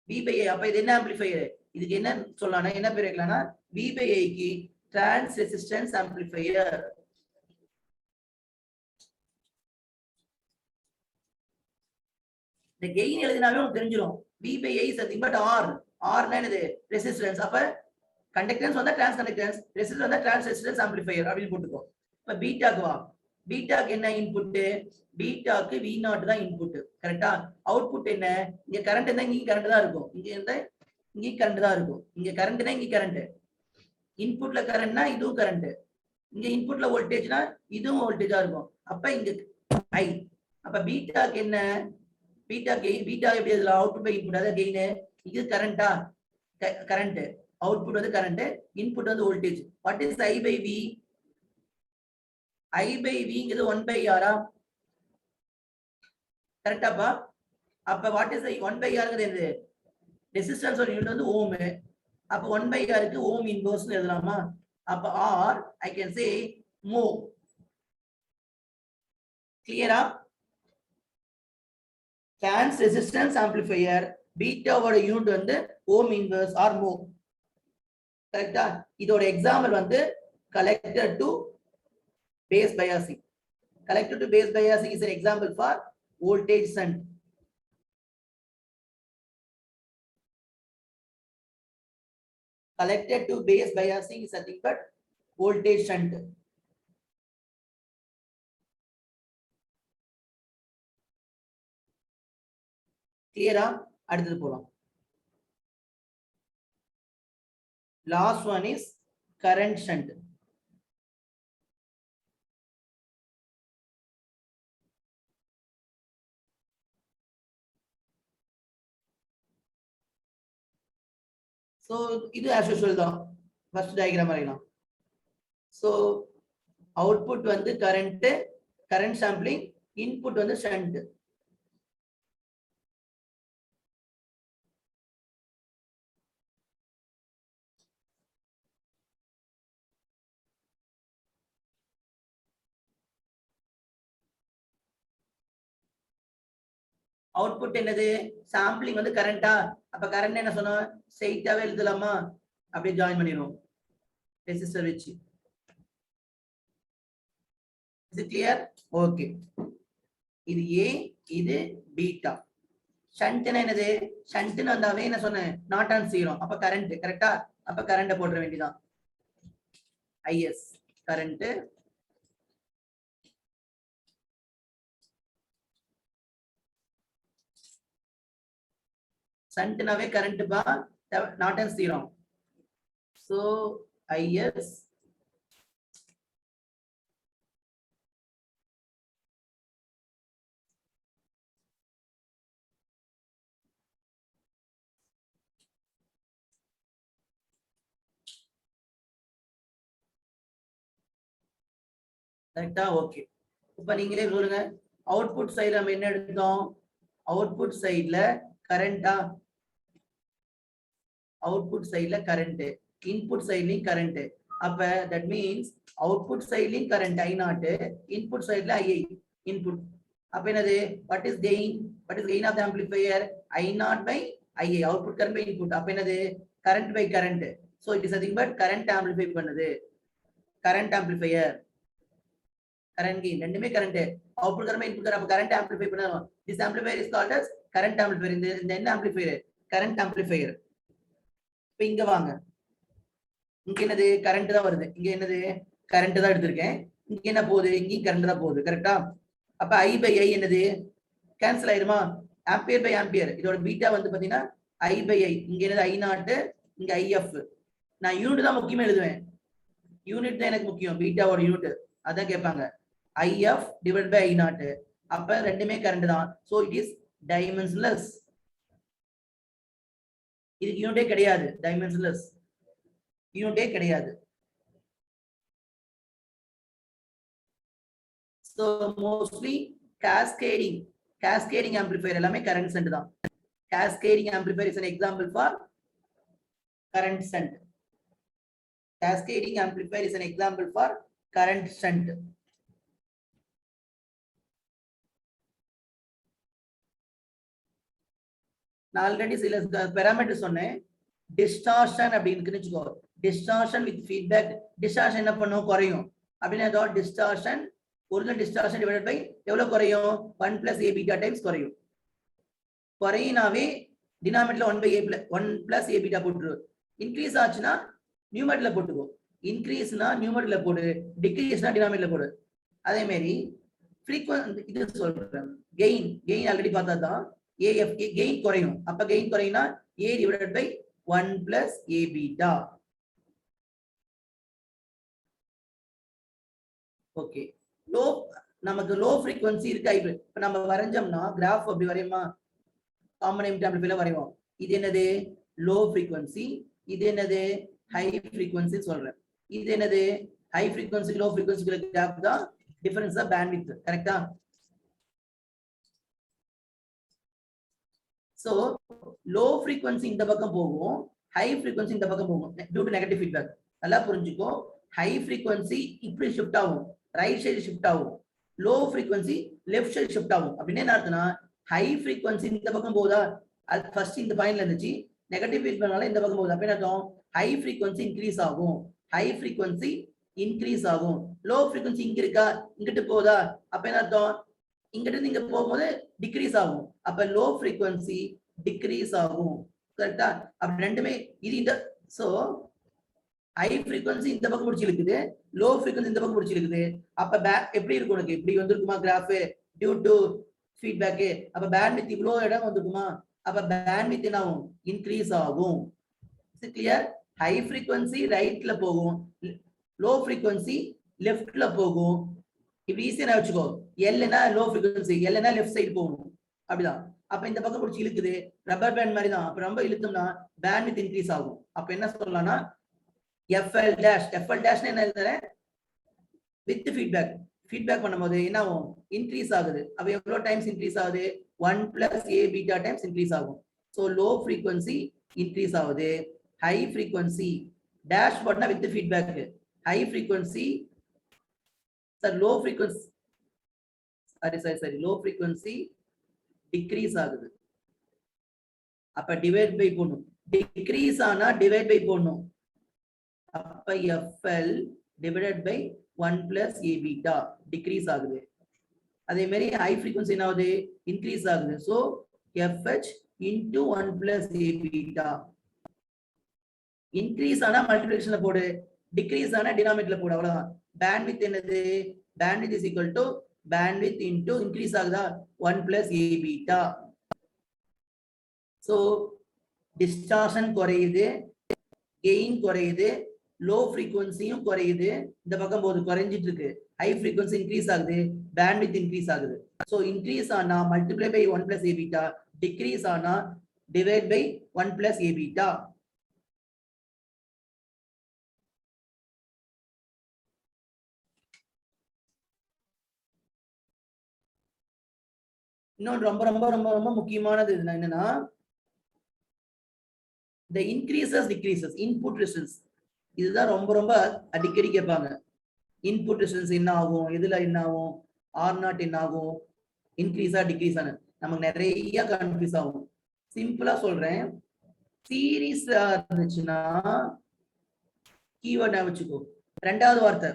V by I. அப்ப இது என்ன ஆம்பிளிஃபையர்? இதுக்கு என்ன சொல்லலாம்னா என்ன பேர் வைக்கலாம்னா V by I க்கு டிரான்ஸ் ரெசிஸ்டன்ஸ் ஆம்பிளிஃபையர். இந்த கெயின் எழுதினாவே உங்களுக்கு தெரிஞ்சிடும். V by I is nothing but R. R னா என்னது? ரெசிஸ்டன்ஸ். அப்ப கண்டக்டன்ஸ் வந்தா டிரான்ஸ் கண்டக்டன்ஸ், ரெசிஸ்டன்ஸ் வந்தா டிரான்ஸ் ரெசிஸ்டன்ஸ் ஆம்பிளிஃபையர் அப்படின்னு போட்டுக்கோ. இப்ப பீட்டாக்கு வா. பீட்டாக்கு என்ன இன்புட்? பீட்டாக்கு V0 தான் இன்புட். கரெக்டா? அவுட்புட் என்ன? இங்க கரண்ட் இருந்தா இங்க கரண்ட் தான் இருக்கும். இங்க இருந்தா இங்க கரண்ட் தான் இருக்கும். இங்க கரண்ட்னா இங்க கரண்ட். இன்புட்ல கரண்ட்னா இதுவும் கரண்ட். இங்க இன்புட்ல வோல்டேஜ்னா இதுவும் வோல்டேஜா இருக்கும். அப்ப இங்க I. அப்ப பீட்டாக்கு என்ன? பீட்டா எப்படி இதுல அவுட்புட் பை இன்புட். அதாவது கெயின். இது கரண்டா? கரண்ட். அவுட்புட் வந்து கரண்ட், இன்புட் வந்து voltage. What is I by V? I by V ங்கிறது 1 by R. கரெக்டாப்பா? அப்ப வாட் இஸ் 1 by R ங்கிறது என்னது? ரெசிஸ்டன்ஸ் ஒரு யூனிட் வந்து ஓம். அப்ப 1 by R க்கு ஓம் இன்வர்ஸ் எழுதலாமா? அப்ப R I can say mho. கிளியரா? trans resistance amplifier beta ஓட யூனிட் வந்து ஓம் இன்வர்ஸ் ஆர் mho. கரெக்ட்டா? இதோட எக்ஸாம்பிள் வந்து collector to base biasing. Collector to base biasing is an example for voltage shunt. Collector to base biasing is nothing but voltage shunt. கிளியரா? அடுத்தது போலாம். Last one is current shunt. So இது as usual தான். First diagram வரையலாம். So output வந்து current sampling, input வந்து shunt. Output என்னது? Sampling வந்து கரண்டா? அப்ப கரண்ட் என்ன சொன்னோம்? ஸ்ட்ரைட்டாவே எழுதலாமா? அப்படியே ஜாயின் பண்ணிடுவோம் ரெசிஸ்டர் வச்சு. இது கிளியர்? ஓகே. இது A, இது பீட்டா. ஷண்ட்னா என்னது? ஷண்ட்னு வந்தாவே என்ன சொன்னேன்? Not on zero. அப்ப கரண்ட். கரெக்டா? அப்ப கரண்ட போட வேண்டியதான். IS current. சண்ட்னாவே கரண்ட் பா, நார்டன்ஸ் தியரம். So IS கரெக்டா? ஓகே. இப்ப நீங்களே சொல்லுங்க, அவுட்புட் சைடுல நம்ம என்ன எடுத்தோம்? அவுட்புட் சைடுல கரண்டா? அவுட்புட் சைடுல கரண்ட், இன்புட் சைடுலயும் கரண்ட். அப்ப தட் மீன்ஸ் அவுட்புட் சைடுலயும் கரண்ட் I0, இன்புட் சைடுல II இன்புட். அப்ப என்னது? what is gain? What is gain of the amplifier? I0 by IA, output current by input. அப்ப என்னது? current by current. So it is nothing but current amplify பண்ணுது. current amplifier, current gain ரெண்டுமே current. output current by input current, அப்ப current amplify பண்ணுவோம். This amplifier is called as current amplifier. இந்த என்ன amplifier? current amplifier. இப்ப இங்க வாங்க, இங்க என்னது? கரண்ட் தான் வருது. இங்க என்னது? கரண்ட் தான் எடுத்திருக்கேன். இங்க என்ன போகுது? இங்கேயும் கரண்ட் தான் போகுது. கரெக்டா? அப்ப I by I என்னது? கேன்சல் ஆயிருமா? Ampere by ampere. இதோட பீட்டா வந்து பாத்தீங்கன்னா I by I. இங்க என்னது? I0, இங்க IF. நான் யூனிட் தான் முக்கியமா எழுதுவேன். யூனிட் தான் எனக்கு முக்கியம். பீட்டாவோட யூனிட் அதான் கேட்பாங்க. IF divided by I0. அப்ப ரெண்டுமே கரண்ட் தான். So it is dimensionless. இதுக்கு யூனிட்டே கிடையாது. dimensionless யூனிட்டே கிடையாது. So mostly cascading amplifier எல்லாமே current shunt தான். Cascading amplifier is an example for current shunt. Cascading amplifier is an example for current shunt. நான் already சில பாராமீட்டர் சொன்னேன். டிஸ்டார்ஷன் அப்படின்னு வச்சுக்கோ. Distortion with feedback. டிஸ்டார்ஷன் என்ன பண்ணும்? குறையும். அப்படின்னா distortion, original distortion divided by எவ்வளவு குறையும்? 1 plus A beta டைம்ஸ் குறையும். குறையினாவே டினாமினேட்டர்ல 1 plus A beta போட்டுரு. இன்க்ரீஸ் ஆச்சுன்னா நியூமரேட்டர்ல போட்டுக்கோ. இன்க்ரீஸ்னா நியூமரேட்டர்ல போடு, டிக்ரீஸ்னா டினாமினேட்டர்ல போடு. அதே மாதிரி ஃப்ரீக்வன்சி இது சொல்றேன். கெயின் ஆல்ரெடி பார்த்தா தான் AF கெயின் குறையும். அப்ப கெயின் குறையினா A divided by 1 plus A beta. Okay. நமக்கு லோ ஃப்ரீக்வன்சி இருக்கு. இப்ப நம்ம வரைஞ்சோம்னா கிராஃப் அப்படி வரையுமா? காம்பனன்ட் ஆம்பிளிஃபையர்ல வரைவோம். இது என்னது? Low frequency. இது என்னது? ஹை ஃப்ரீக்வன்சி சொல்றேன். இது என்னது? ஹை ஃப்ரீக்வன்சி லோ ஃப்ரீக்வன்சிக்குள்ள கேப் தான் டிஃபரன்ஸ் ஆஃப் பேண்ட்விட்த். கரெக்ட்டா? சோ லோ ஃப்ரீக்வன்சி இந்த பக்கம் போகும், ஹை ஃப்ரீக்வன்சி இந்த பக்கம் போகும் டியூ டு நெகட்டிவ் ஃபீட்பேக். நல்லா புரிஞ்சுக்கோ. ஹை ஃப்ரீக்வன்சி இப்படி ஷிஃப்ட் ஆகும், ரைட் சைடு ஷிஃப்ட் ஆகும். Low frequency left side shift ஆகும். அப்படின்னு என்ன அர்த்தம்னா, ஹை ஃப்ரீக்வன்சி இந்த பக்கம் போகுதா, அது ஃபர்ஸ்ட் இந்த பாயிண்ட்ல இருந்துச்சு, நெகட்டிவ் ஃபீட்பேக்னால இந்த பக்கம் போகுது. அப்படின்னு அர்த்தம் ஹை ஃப்ரீக்வன்சி இன்க்ரீஸ் ஆகும், ஹை ஃப்ரீக்வன்சி இன்க்ரீஸ் ஆகும். லோ ஃப்ரீக்வன்சி இங்க இருக்கா, இங்கிட்டு போகுதா, அப்ப என்ன அர்த்தம்? இங்கிட்டு இங்க போகும்போது டிக்ரீஸ் ஆகும். அப்ப லோ ஃப்ரீக்வன்சி டிக்ரீஸ் ஆகும். கரெக்டா? அப்ப ரெண்டுமே இது இந்த. சோ ஹை ஃப்ரீக்வன்சி இந்த பக்கம் முடிச்சு இருக்குது, லோ ஃப்ரீக்வன்சி இந்த பக்கம் முடிச்சு இருக்குது. அப்ப எப்படி இருக்கும் உனக்கு? இப்படி வந்திருக்குமா கிராஃப் டியூ டு ஃபீட்பேக். அப்ப பேண்ட்வித் இவ்வளோ இடம் வந்துருக்குமா? அப்ப பேண்ட்வித் என்ன ஆகும்? இன்க்ரீஸ் ஆகும். கிளியர்? ஹை ஃப்ரீக்வன்சி ரைட்ல போகும், லோ ஃப்ரீக்வன்சி லெஃப்ட்ல போகும். இப்படி ஈஸியா வச்சுக்கோ. எல்னா லோ ஃப்ரீக்வன்சி, எல்னா லெஃப்ட் சைடு போகணும். அப்படிதான். அப்ப இந்த பக்கம் பிடிச்சி இழுக்குது, ரப்பர் பேண்ட் மாதிரி தான். அப்ப ரொம்ப இழுத்தோம்னா பேண்ட்வித் இன்க்ரீஸ் ஆகும். அப்ப என்ன சொல்லலாம்னா FL dash. FL dash என்ன எழுதுறேன்? With feedback. ஃபீட்பேக் பண்ணும்போது என்ன ஆகும்? இன்க்ரீஸ் ஆகுது. அப்ப எவ்வளவு டைம்ஸ் இன்க்ரீஸ் ஆகுது? 1 plus A beta times increase ஆகும். சோ லோ ஃப்ரீக்வன்சி இன்க்ரீஸ் ஆகுது, ஹை ஃப்ரீக்வன்சி டேஷ் போட்டா with feedback. High frequency low frequency low frequency decrease ஆகுது. அப்ப டிவைட் பை போடணும். டிக்ரீஸ் ஆனா டிவைட் பை போடணும். அப்ப FL divided by 1 plus A beta decrease ஆகுது. அதே மாதிரி ஹை ஃப்ரீக்வன்சி என்ன ஆகுது? இன்க்ரீஸ் ஆகுது. So FH into 1 plus A beta. Increase ஆனா மல்டிப்ளிகேஷன்ல போடு, டிக்ரீஸ் ஆனா டினாமினேட்டர்ல போடு. அவ்வளவுதான். பேண்ட்வித் என்னது? Bandwidth is equal to bandwidth into increase ஆகுதா 1 plus A beta. So distortion குறையுது, கெயின் குறையுது, லோ ஃப்ரீக்வன்சியும் குறையுது. இந்த பக்கம் போது குறைஞ்சிட்டு இருக்கு. ஹை ஃப்ரீக்வன்சி இன்க்ரீஸ் ஆகுது, பேண்ட்வித் இன்க்ரீஸ் ஆகுது. ஸோ இன்க்ரீஸ் ஆனா multiply by 1 + a beta, decrease ஆனா டிவைட் பை 1 + a பீட்டா. இன்னொன்று ரொம்ப ரொம்ப ரொம்ப ரொம்ப முக்கியமானது என்னன்னா, the increases decreases input resistance. இதுதான் ரொம்ப ரொம்ப அடிக்கடி கேட்பாங்க. இன்புட் ரெசிஸ்டன்ஸ் என்ன ஆகும், எதுல என்ன ஆகும், R0 என்ன ஆகும், இன்க்ரீஸா டிக்ரீஸா, நமக்கு நிறைய கன்ஃபியூஸ் ஆகும். சிம்பிளா சொல்றேன், சீரீஸா இருந்துச்சுன்னா கீவேர்ட் வச்சுக்கோ. ரெண்டாவது வார்த்தை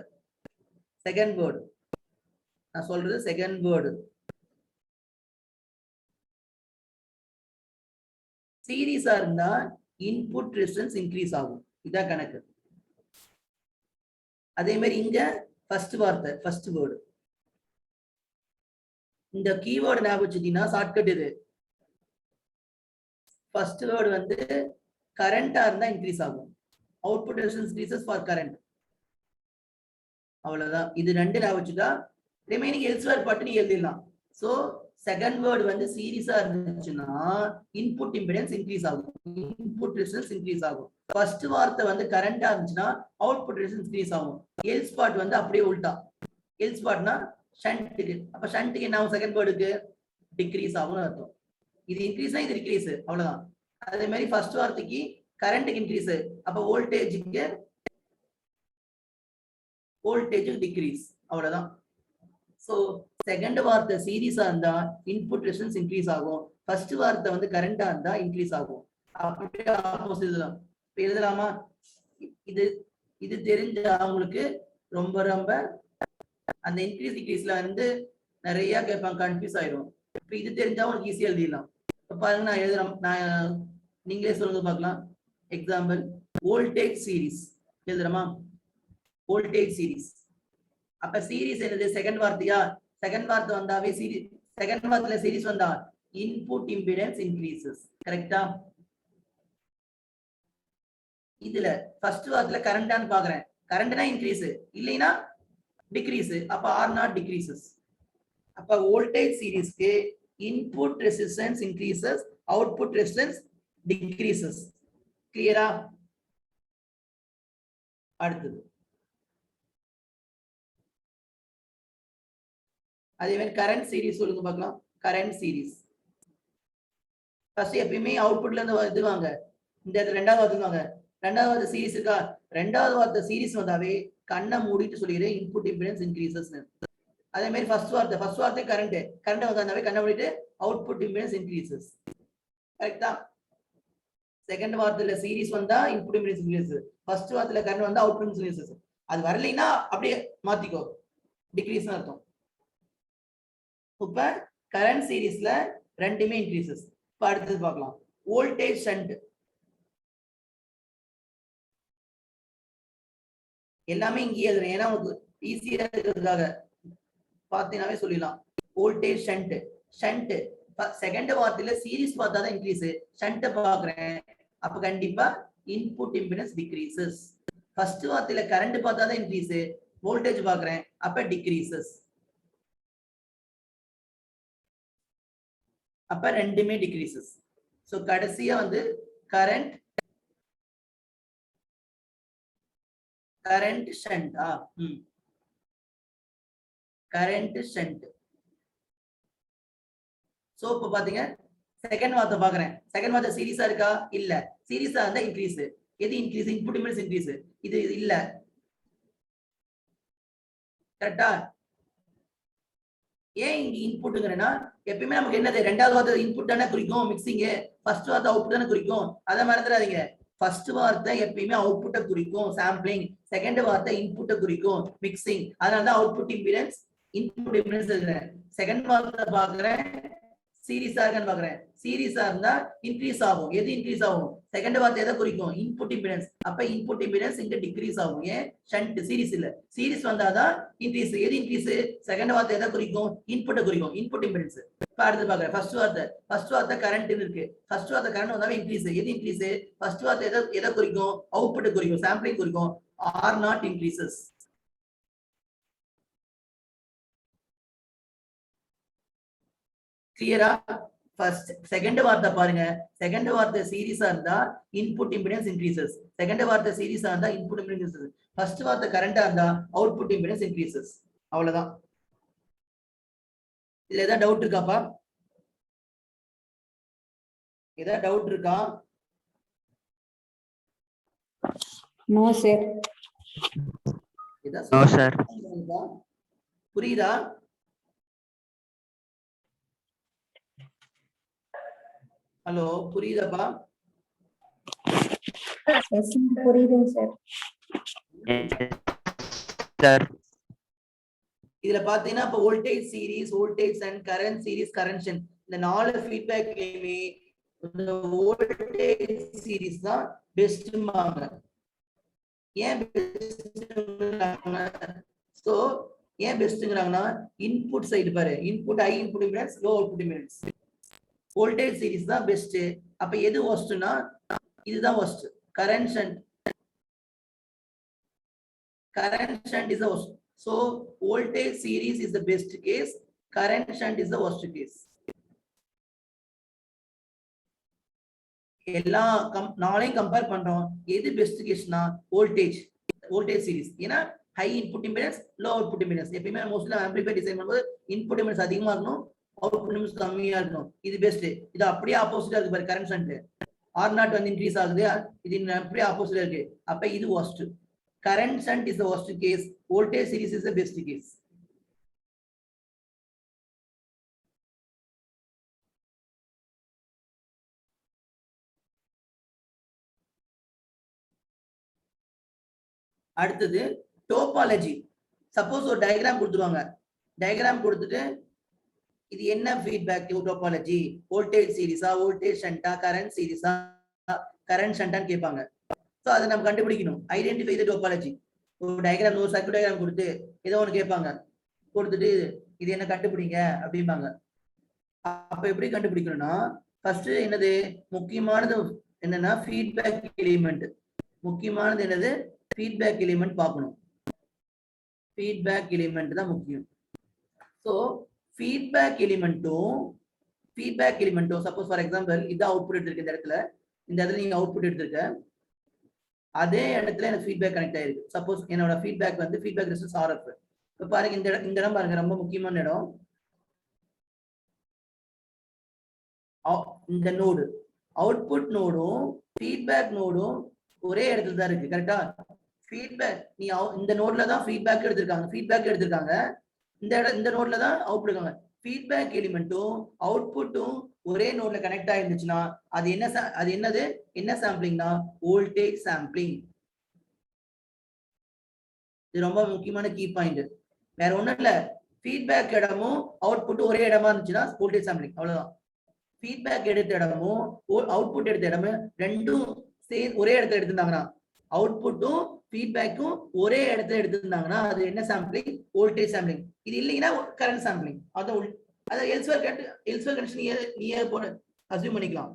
செகண்ட் வேர்டு, நான் சொல்றது செகண்ட் வேர்டு. சீரீஸா இருந்தா இன்புட் ரெசிஸ்டன்ஸ் இன்க்ரீஸ் ஆகும், இதான் கணக்கு. அதே மாதிரி இங்க ஃபர்ஸ்ட் வார்த்தை ஃபர்ஸ்ட் வேர்டு, இந்த கீவேர்டு ஞாபகம் வச்சுட்டீங்கன்னா ஷார்ட்கட் இது. ஃபர்ஸ்ட் வேர்டு வந்து கரண்டா இருந்தா இன்க்ரீஸ் ஆகும், output resistance increases for current. அவ்வளவுதான். இது ரெண்டு ஞாபகம் வச்சுட்டா ரிமைனிங் எல்ஸ்வேர் பார்ட் நீ எழுதிடலாம். சோ செகண்ட் வேர்டு வந்து சீரிஸா இருந்துச்சுன்னா இன்புட் இம்பிடன்ஸ் இன்க்ரீஸ் ஆகும், இன்புட் ரெசிஸ்டன்ஸ் இன்க்ரீஸ் ஆகும். ஃபர்ஸ்ட் வார்த்தை வந்து கரண்டா இருந்துச்சுன்னா அவுட்புட் ரெசிஸ்டன்ஸ் இன்க்ரீஸ் ஆகும். எல்ஸ் பார்ட் வந்து அப்படியே உல்டா. எல்ஸ் பார்ட்னா ஷண்ட்டுக்கு. அப்ப ஷண்ட்டுக்கு என்ன ஆகும், செகண்ட் வேர்டுக்கு டிக்ரீஸ் ஆகும்னு அர்த்தம். இது இன்க்ரீஸ்னா இது டிக்ரீஸ், அவ்வளவுதான். அதே மாதிரி ஃபர்ஸ்ட் வார்த்தைக்கு கரண்ட்டுக்கு இன்க்ரீஸ், அப்ப வோல்டேஜுக்கு டிக்ரீஸ், அவ்வளவுதான். சோ செகண்ட் வார்த்தை சீரிஸா இருந்தா இன்புட் ரெசிஸ்டன்ஸ் இன்க்ரீஸ் ஆகும், ஃபர்ஸ்ட் வார்த்தை வந்து கரண்டா இருந்தா இன்க்ரீஸ் ஆகும். அப்படியே ஆப்போசிட் எழுதலாம். எழுதலாமா? இது இது தெரிஞ்ச அவங்களுக்கு ரொம்ப ரொம்ப அந்த இன்க்ரீஸ் டிக்ரீஸ்ல வந்து நிறைய கேட்பாங்க, கன்ஃபியூஸ் ஆயிடும். இப்ப இது தெரிஞ்சா உங்களுக்கு ஈஸியா எழுதிடலாம். இப்ப பாருங்க, நான் எழுதுறேன், நான் நீங்களே சொல்லுங்க பார்க்கலாம். எக்ஸாம்பிள், வோல்டேஜ் சீரிஸ் எழுதுறமா? Voltage series. அப்ப சீரிஸ் என்னது, செகண்ட் வார்த்தையா? செகண்ட் வார்த்தை வந்தாவே சீரிஸ், செகண்ட் வார்த்தையில சீரிஸ் வந்தா இன்புட் இம்பிடன்ஸ் இன்க்ரீசஸ். கரெக்டா? இதுல ஃபர்ஸ்ட் வார்த்தையில கரண்டான்னு பாக்குறேன், கரண்ட்னா இன்க்ரீஸ், இல்லைன்னா டிக்ரீஸ், அப்ப R0 டிக்ரீசஸ். அப்ப வோல்டேஜ் சீரிஸ்க்கு input resistance increases, output resistance decreases. கிளியரா? அடுத்தது அதே மாதிரி கரண்ட் சீரிஸ் சொல்லுங்க பார்க்கலாம். கரண்ட் சீரிஸ் ஃபர்ஸ்ட் எப்பயுமே அவுட்புட்ல இருந்து இதுவாங்க, இந்த இடத்துல ரெண்டாவது வார்த்தைங்க. ரெண்டாவது சீரிஸ் இருக்கா? ரெண்டாவது வார்த்தை சீரிஸ் வந்தாவே கண்ணை மூடிட்டு சொல்லிடுறேன் இன்புட் இம்பிடன்ஸ் இன்க்ரீசஸ். அதே மாதிரி ஃபர்ஸ்ட் வார்த்தை கரண்ட் வந்தாவே கண்ணை மூடிட்டு அவுட்புட் இம்பிடன்ஸ் இன்க்ரீசஸ். கரெக்டா? செகண்ட் வார்த்தையில சீரிஸ் வந்தா இன்புட் இம்பிடன்ஸ் இன்க்ரீசஸ், ஃபர்ஸ்ட் வார்த்தையில கரண்ட் வந்தா அவுட்புட் இன்க்ரீசஸ். அது வரலைன்னா அப்படியே மாத்திக்கோ, டிக்ரீஸ் அர்த்தம். இப்ப கரண்ட் சீரிஸ்ல ரெண்டுமே இன்க்ரீசஸ். இப்ப அடுத்தது பார்க்கலாம், வோல்டேஜ் ஷண்ட். எல்லாமே இங்கே எழுதுறேன், ஏன்னா உங்களுக்கு ஈஸியா இருக்கிறதுக்காக பார்த்தீங்கன்னாவே சொல்லிடலாம். Voltage shunt. ஷண்ட் செகண்ட் வார்த்தையில சீரிஸ் பார்த்தாதான் இன்க்ரீஸ், ஷண்ட் பாக்குறேன், அப்ப கண்டிப்பா இன்புட் இம்பிடன்ஸ் டிக்ரீசஸ். ஃபர்ஸ்ட் வார்த்தையில கரண்ட் பார்த்தாதான் இன்க்ரீஸ், வோல்டேஜ் பாக்குறேன், அப்ப டிக்ரீசஸ். அப்ப ரெண்டுமே டிக்ரீசஸ். சோ கடைசியா வந்து current shunt. Current shunt. So இப்ப பாத்தீங்க, செகண்ட் வார்த்தை பாக்குறேன், செகண்ட் வார்த்தை சீரிஸா இருக்கா? இல்ல. சீரிஸா இருந்தா இன்க்ரீஸ். எது இன்க்ரீஸ்? Input impedance increase. இது இல்ல. கரெக்டா? ஏன் இங்க இன்புட்ங்கறேன்னா, எப்பயுமே நமக்கு என்னது, ரெண்டாவது வார்த்தை இன்புட் தானே குறிக்கும் மிக்சிங், ஃபர்ஸ்ட் வார்த்தை அவுட்புட் தானே குறிக்கும். அதை மறந்துடாதீங்க. ஃபர்ஸ்ட் வார்த்தை எப்பயுமே அவுட்புட்டை குறிக்கும் சாம்பிளிங், செகண்ட் வார்த்தை இன்புட்டை குறிக்கும் மிக்சிங். அதனால தான் அவுட்புட் இம்பிடன்ஸ் இன்புட் இம்பிடன்ஸ் எழுதுறேன். செகண்ட் வார்த்தை பாக்குறேன், சீரிஸா இருக்கான்னு பாக்குறேன். சீரிஸா இருந்தா இன்க்ரீஸ் ஆகும். எது இன்க்ரீஸ் ஆகும்? செகண்ட் வார்த்தை எதை குறிக்கும்? Input impedance. அப்ப இன்புட் இம்பிடன்ஸ் இங்க டிக்ரீஸ் ஆகும். ஏன்? ஷண்ட் சீரிஸ் இல்ல. சீரிஸ் வந்தாதான் இன்க்ரீஸ். எது இன்க்ரீஸ்? செகண்ட் வார்த்தை எதை குறிக்கும்? இன்புட்டை குறிக்கும். Input impedance. இப்ப அடுத்து பாக்குறேன். ஃபர்ஸ்ட் வார்த்தை கரண்ட் இருக்கு. ஃபர்ஸ்ட் வார்த்தை கரண்ட் வந்தாவே இன்க்ரீஸ். எது இன்க்ரீஸ்? ஃபர்ஸ்ட் வார்த்தை எதை குறிக்கும்? அவுட்புட் குறிக்கும். சாம்பிளிங் குறிக்கும். Or not increases. கிளியரா? ஃபர்ஸ்ட் செகண்ட் வார்த்தை பாருங்க. செகண்ட் வார்த்தை சீரிஸா இருந்தா இன்புட் இம்பிடன்ஸ் இன்க்ரீசஸ். செகண்ட் வார்த்தை சீரிஸா இருந்தா இன்புட் இம்பிடன்ஸ் இன்க்ரீசஸ். ஃபர்ஸ்ட் வார்த்தை கரண்டா இருந்தா அவுட்புட் இம்பிடன்ஸ் இன்க்ரீசஸ். அவ்வளவுதான். இதுல ஏதாவது டவுட் இருக்காப்பா? ஏதாவது டவுட் இருக்கா? No sir. No sir. புரியுதா? ஹலோ, புரியுதாப்பா? புரியுதுங்க சார். சார் இதுல பாத்தீங்கன்னா இப்ப voltage series, voltage and current series, current shunt, இந்த 4 ஃபீட்பேக்லயுமே இந்த வோல்டேஜ் சீரிஸ் தான் பெஸ்ட்மாங்க. ஏன் பெஸ்ட்ங்கறாங்க? சோ ஏன் பெஸ்ட்ங்கறாங்கன்னா இன்புட் சைடு பாரு. Input high input impedance, low output impedance. Voltage series தான் பெஸ்ட். அப்ப எது வொர்ஸ்ட்னா இதுதான் worst. Current shunt is the worst. So voltage series is the best case, current shunt is the worst case. எல்லா நாளையும் compare பண்றோம். எது best கேஸ்னா voltage series. ஏன்னா high input impedance, low output impedance. எப்பயுமே மோஸ்ட்லி ஆம்பிளிஃபையர் டிசைன் பண்ணும்போது input impedance அதிகமா இருக்கணும், output impedance கம்மியா இருக்கணும். இது பெஸ்ட். இது அப்படியே ஆப்போசிட்டா இருக்கு பாரு. கரண்ட் ஷண்ட் ஆர் நாட் வந்து இன்க்ரீஸ் ஆகுது, இது அப்படியே ஆப்போசிட்டா இருக்கு. அப்ப இது worst. Current shunt is the worst case, voltage series is the best case. அடுத்தது டோபாலஜி. சப்போஸ் ஒரு டயகிராம் கொடுத்துருவாங்க. டயகிராம் கொடுத்துட்டு இது என்ன ஃபீட்பேக் டோபாலஜி? வோல்டேஜ் சீரிஸா, வோல்டேஜ் ஷண்டா, கரண்ட் சீரிஸா, கரண்ட் ஷண்டான்னு கேட்பாங்க. சோ அதை நம்ம கண்டுபிடிக்கணும். Identify the topology. ஒரு டயகிராம், ஒரு சர்க்யூட் டயகிராம் கொடுத்து ஏதோ ஒன்று கேட்பாங்க. கொடுத்துட்டு இது என்ன கண்டுபிடிங்க அப்படிம்பாங்க. அப்ப எப்படி கண்டுபிடிக்கணும்னா ஃபர்ஸ்ட் என்னது முக்கியமானது என்னன்னா ஃபீட்பேக் எலிமெண்ட். முக்கியமானது என்னது? ஃபீட்பேக் எலிமெண்ட் பார்க்கணும். ஃபீட்பேக் எலிமெண்ட் தான் முக்கியம். ஸோ ஃபீட்பேக் எலிமெண்ட்டும் சப்போஸ் ஃபார் எக்ஸாம்பிள் இதான் அவுட்புட் எடுத்திருக்கு. இந்த இடத்துல நீங்க அவுட்புட் எடுத்திருக்க, அதே இடத்துல எனக்கு ஃபீட்பேக் கனெக்ட் ஆயிருக்கு. சப்போஸ் என்னோட ஃபீட்பேக் வந்து ஃபீட்பேக் ரெசிஸ்டன்ஸ் RF. இப்ப பாருங்க இந்த இடம் பாருங்க, ரொம்ப முக்கியமான இடம். இந்த நோடு அவுட்புட் நோடும் ஃபீட்பேக் நோடும் ஒரே இடத்துல தான் இருக்கு. கரெக்டா? ஃபீட்பேக் நீ இந்த நோட்ல தான் ஃபீட்பேக் எடுத்திருக்காங்க. இந்த நோட்ல தான் அவுட்புட் இருக்காங்க. ஃபீட்பேக் எலிமெண்ட்டும் அவுட்புட்டும் ஒரே நோட்ல கனெக்ட் ஆயிருந்துச்சுன்னா அது என்ன சாம்பிளிங்னா வோல்டேஜ் சாம்பிளிங். இது ரொம்ப முக்கியமான கீ பாயிண்ட். வேற ஒண்ணும் இல்ல. ஃபீட்பேக் இடமும் அவுட்புட் ஒரே இடமா இருந்துச்சுன்னா வோல்டேஜ் சாம்பிளிங். அவ்வளவுதான். ஃபீட்பேக் எடுத்த இடமும் அவுட்புட் எடுத்த இடமும் ரெண்டும் ஒரே இடத்துல எடுத்திருந்தாங்கன்னா, அவுட்புட்டும் ஃபீட்பேக்கும் ஒரே இடத்துல எடுத்திருந்தாங்கன்னா அது என்ன சாம்பிளிங்? Voltage sampling. இது இல்லைன்னா கரண்ட் சாம்பிளிங். அதான் எல்ஸ்வேர் கண்டிஷன் நீயே போன அஸ்யூம் பண்ணிக்கலாம்.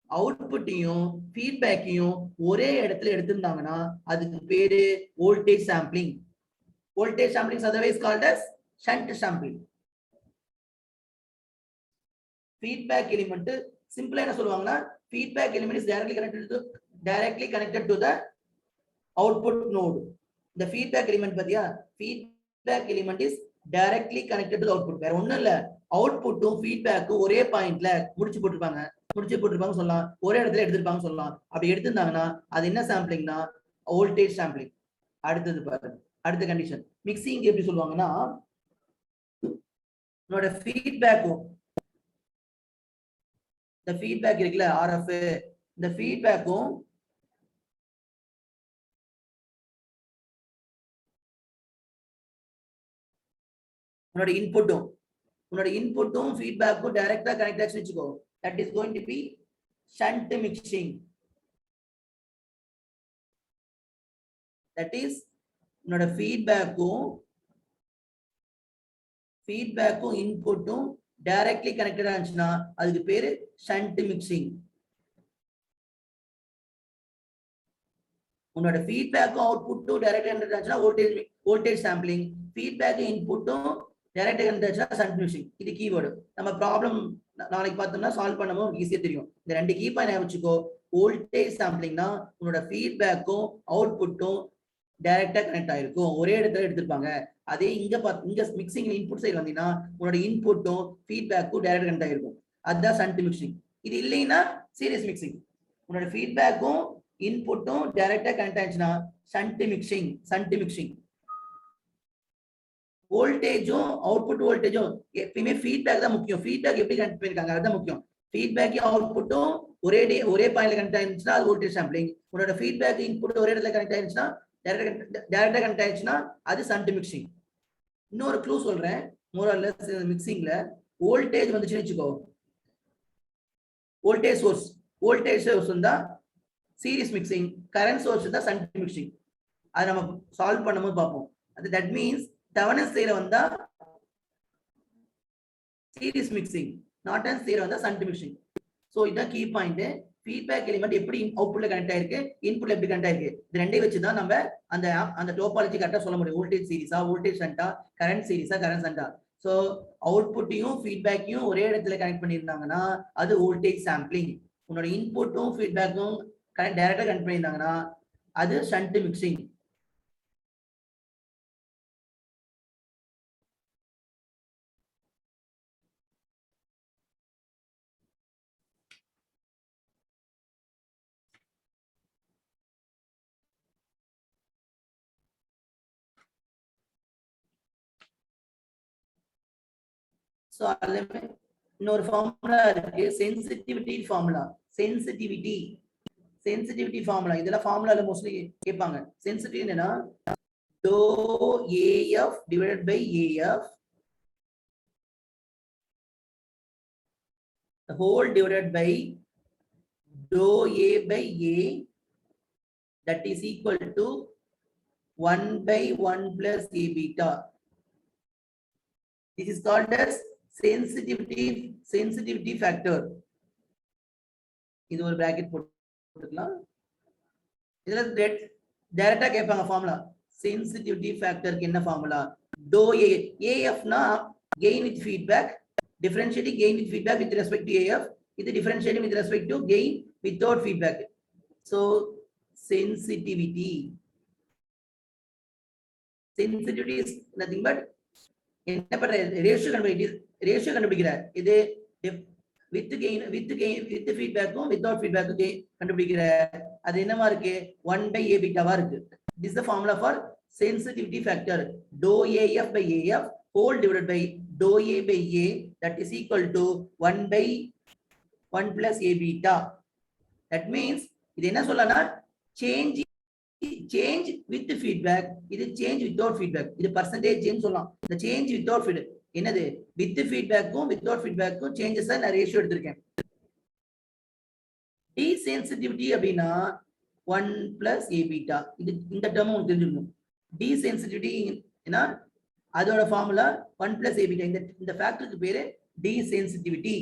அவுட்புட்டையும் ஃபீட்பேக்கையும் ஒரே இடத்துல எடுத்திருந்தாங்கன்னா அதுக்கு பேரு voltage sampling. Voltage sampling otherwise called as shunt sampling. Feedback element சிம்பிளா என்ன சொல்லுவாங்கன்னா, feedback element is directly connected to the output node. The feedback element பாத்தியா, feedback element is directly connected to the output. வேற ஒண்ணும் இல்ல, அவுட்புட்டும் ஃபீட்பேக்கும் ஒரே பாயிண்ட்ல முடிச்சு போட்டுருப்பாங்க சொல்லலாம், ஒரே இடத்துல எடுத்திருப்பாங்க சொல்லலாம். அப்படி எடுத்திருந்தாங்கன்னா அது என்ன சாம்பிளிங்னா வோல்டேஜ் சாம்பிளிங். அடுத்தது பாருங்க, அடுத்த கண்டிஷன் மிக்சிங் எப்படி சொல்லுவாங்கன்னா, உன்னோட ஃபீட்பேக்கும் இந்த ஃபீட்பேக் இருக்குல்ல RF, இந்த ஃபீட்பேக்கும் உன்னோட இன்புட்டும் உன்னோட இன்புட்டும் ஃபீட்பேக்கும் டைரக்டா கனெக்ட் ஆச்சு வச்சுக்கோ. That is going to be shunt mixing. That is உன்னோட ஃபீட்பேக்கும் இன்புட்டும் டைரக்ட்லி கனெக்டட் ஆச்சுன்னா அதுக்கு பேரு ஷண்ட் மிக்சிங். உன்னோட ஃபீட்பேக்கும் அவுட்புட்டும் டைரக்டா கனெக்ட் ஆச்சுன்னா வோல்டேஜ் சாம்பிளிங், ஃபீட்பேக் இன்புட்டும் டைரக்டா கனெக்ட் ஆச்சுன்னா ஷண்ட் மிக்சிங். இது கீவேர்டு. நம்ம ப்ராப்ளம் நாளைக்கு பார்த்தோம்னா சால்வ் பண்ணும்போது ஈஸியா தெரியும். இந்த ரெண்டு கீ பாயிண்ட் வச்சுக்கோ. வோல்டேஜ் சாம்பிளிங்னா உன்னோட ஃபீட்பேக்கும் அவுட்புட்டும் டைரக்டா கனெக்ட் ஆயிருக்கும், ஒரே இடத்துல எடுத்திருப்பாங்க. அதே இங்க மிக்சிங் இன்புட் சைடு வந்தீங்கன்னா உன்னோட இன்புட்டும் ஃபீட்பேக்கும் டைரக்டா கனெக்ட் ஆயிருக்கும். அதுதான் ஷண்ட் மிக்சிங். இது இல்லைன்னா சீரிஸ் மிக்சிங். உன்னோட ஃபீட்பேக்கும் இன்புட்டும் டைரக்டா கனெக்ட் ஆச்சுன்னா ஷண்ட் மிக்சிங். வோல்டேஜும் அவுட்புட் வோல்டேஜும் எப்பயுமே ஃபீட்பேக் தான் முக்கியம். ஃபீட்பேக் எப்படி கனெக்ட் பண்ணிருக்காங்க அதுதான் முக்கியம். ஃபீட்பேக்கும் அவுட்புட்டும் ஒரே பாயிண்ட்ல கனெக்ட் ஆயிருந்துச்சுன்னா அது வோல்டேஜ் சாம்பிளிங். உன்னோட ஃபீட்பேக் இன்புட் ஒரே இடத்துல கனெக்ட் ஆயிருந்துச்சுன்னா டைரக்டா கனெக்ட் ஆயிடுச்சுன்னா அது ஷண்ட் மிக்சிங். இன்னொரு க்ளூ சொல்றேன். மோர் ஆர் லெஸ் மிக்சிங்ல வோல்டேஜ் வந்துச்சுன்னு வச்சுக்கோ. வோல்டேஜ் சோர்ஸ் வந்தா சீரிஸ் மிக்சிங், கரண்ட் சோர்ஸ் தான் ஷண்ட் மிக்சிங். அதை நம்ம சால்வ் பண்ணும்போது பார்ப்போம். அது தட் மீன்ஸ் தெவெனின் சைடுல வந்தா சீரிஸ் மிக்சிங், நார்டன் சைடுல வந்தா ஷண்ட் மிக்சிங். சோ இதான் கீ பாயிண்ட். ஃபீட்பேக் எலிமெண்ட் எப்படி அவுட்புட்ல கனெக்ட் ஆயிருக்கு, இன்புட்ல எப்படி கனெக்ட் ஆயிருக்கு, இது ரெண்டையும் வச்சு தான் நம்ம அந்த டோபாலஜி கரெக்டா சொல்ல முடியும். வோல்டேஜ் சீரிஸா, வோல்டேஜ் ஷண்டா, கரண்ட் சீரிஸா, கரண்ட் ஷண்டா. சோ அவுட்புட்டையும் ஃபீட்பேக்கையும் ஒரே இடத்துல கனெக்ட் பண்ணியிருந்தாங்கன்னா அது வோல்டேஜ் சாம்பிளிங். உன்னோட இன்புட்டும் ஃபீட்பேக்கும் டைரக்டா கனெக்ட் பண்ணியிருந்தாங்கன்னா அது ஷண்ட் மிக்சிங். சோ அதுல இன்னொரு ஃபார்முலா இருக்கு, சென்சிட்டிவிட்டி ஃபார்முலா. சென்சிட்டிவிட்டி ஃபார்முலா இதெல்லாம் ஃபார்முலால மோஸ்ட்லி கேட்பாங்க. சென்சிட்டிவிட்டி என்னன்னா to AF divided by AF the whole divided by dou A by A that is equal to 1 by 1 plus A beta. This is called as sensitivity factor. இது ஒரு bracket போட்டுக்கலாம். இதுல டைரக்டா கேட்பாங்க formula. Sensitivity ஃபேக்டருக்கு என்ன formula? To AF னா gain with feedback, differentiating gain with feedback with respect to AF, இது differentiating with respect to gain without feedback. So sensitivity is nothing but என்ன பண்ற ரேஷியோ கண்டுபிடிக்கிற. இது with feedback-ம் without feedback-ம் கண்டுபிடிக்கிற. அது என்னவா இருக்கு? 1 by A beta-வா இருக்கு. This is the formula for sensitivity factor. Dou AF by AF whole divided by dou A by A that is equal to 1 by 1 plus A beta. That means இது என்ன சொல்லனா change with feedback, இது change without feedback. இது percentage change சொல்லலாம். இந்த change without feedback என்னது? with feedback-ம் without feedback-ம் changes நான் ratio எடுத்திருக்கேன். desensitivity அப்படினா 1 plus A beta. இது இந்த டேர்ம் உங்களுக்கு தெரிஞ்சிருக்கும். desensitivity என்ன? அதோட ஃபார்முலா 1 plus A beta. இந்த ஃபேக்டருக்கு பேரு desensitivity.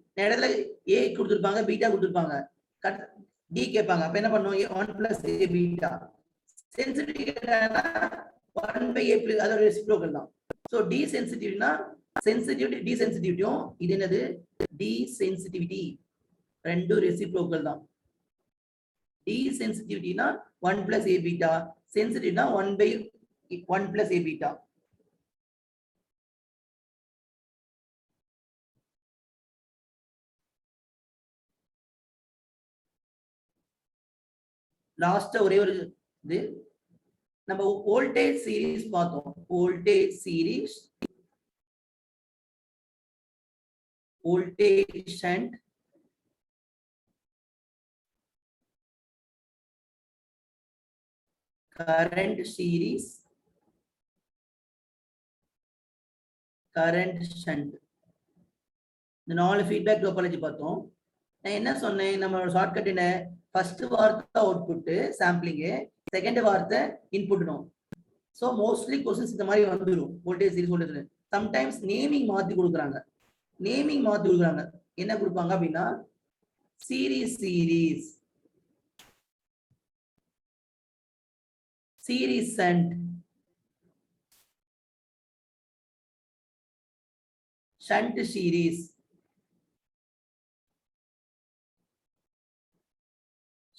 இந்த இடத்துல A கொடுத்திருப்பாங்க, பீட்டா கொடுத்திருப்பாங்க, D கேட்பாங்க. அப்ப என்ன பண்ணுவோம்? 1 plus A beta. சென்சிட்டிவிட்டி கேட்டாங்கன்னா 1 by A plus அதோட ரெசிப்ரோக்கல் தான். சோ desensitivity-னா சென்சிட்டிவிட்டி desensitivity-யும் இது என்னது? desensitivity ரெண்டு ரெசிப்ரோக்கல் தான். desensitivity-னா 1 plus A beta, sensitivity-னா 1 by 1 plus A beta. Last ஒரே ஒரு இது நம்ம வோல்டேஜ் சீரிஸ் பார்த்தோம். Voltage shunt, current series, current shunt. இந்த 4 feedback topology பார்த்தோம். நான் என்ன சொன்னேன், நம்மளோட ஷார்ட்கட் என்ன, ஃபர்ஸ்ட் வார்த்தை அவுட்புட் சாம்பிளிங், செகண்ட் வார்த்தை இன்புட்னும். சோ மோஸ்ட்லி क्वेश्चंस இந்த மாதிரி வந்துரும். Voltage series voltage sometimes naming மாத்தி கொடுக்குறாங்க. நேமிங் மாத்தி கொடுக்குறாங்க. என்ன கொடுப்பாங்க அப்படின்னா series series, series shunt, shunt series,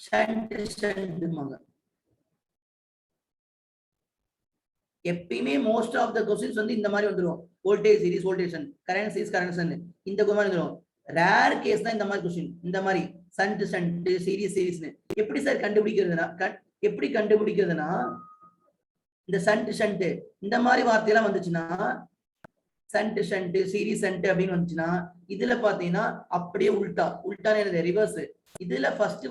shunt ஷண்ட்மாங்க. எப்பயுமே மோஸ்ட் ஆஃப் த क्वेश्चंस வந்து இந்த மாதிரி வந்துரும். Voltage series voltage shunt, current series current shunt, இந்த மாதிரி வந்துரும். ரேர் கேஸ் தான் இந்த மாதிரி क्वेश्चन. இந்த மாதிரி ஷண்ட் ஷண்ட் சீரிஸ் சீரிஸ்னு எப்படி சார் கண்டுபிடிக்கிறதுனா, எப்படி கண்டுபிடிக்கிறதுனா இந்த ஷண்ட் ஷண்ட் இந்த மாதிரி வார்த்தையெல்லாம் வந்துச்சுன்னா, ஷண்ட் ஷண்ட் சீரிஸ் ஷண்ட் அப்படின்னு வந்துச்சுன்னா, இதுல பாத்தீங்கன்னா அப்படியே உல்டா, உல்டான என்னது ரிவர்ஸ். இதுல ஃபர்ஸ்ட்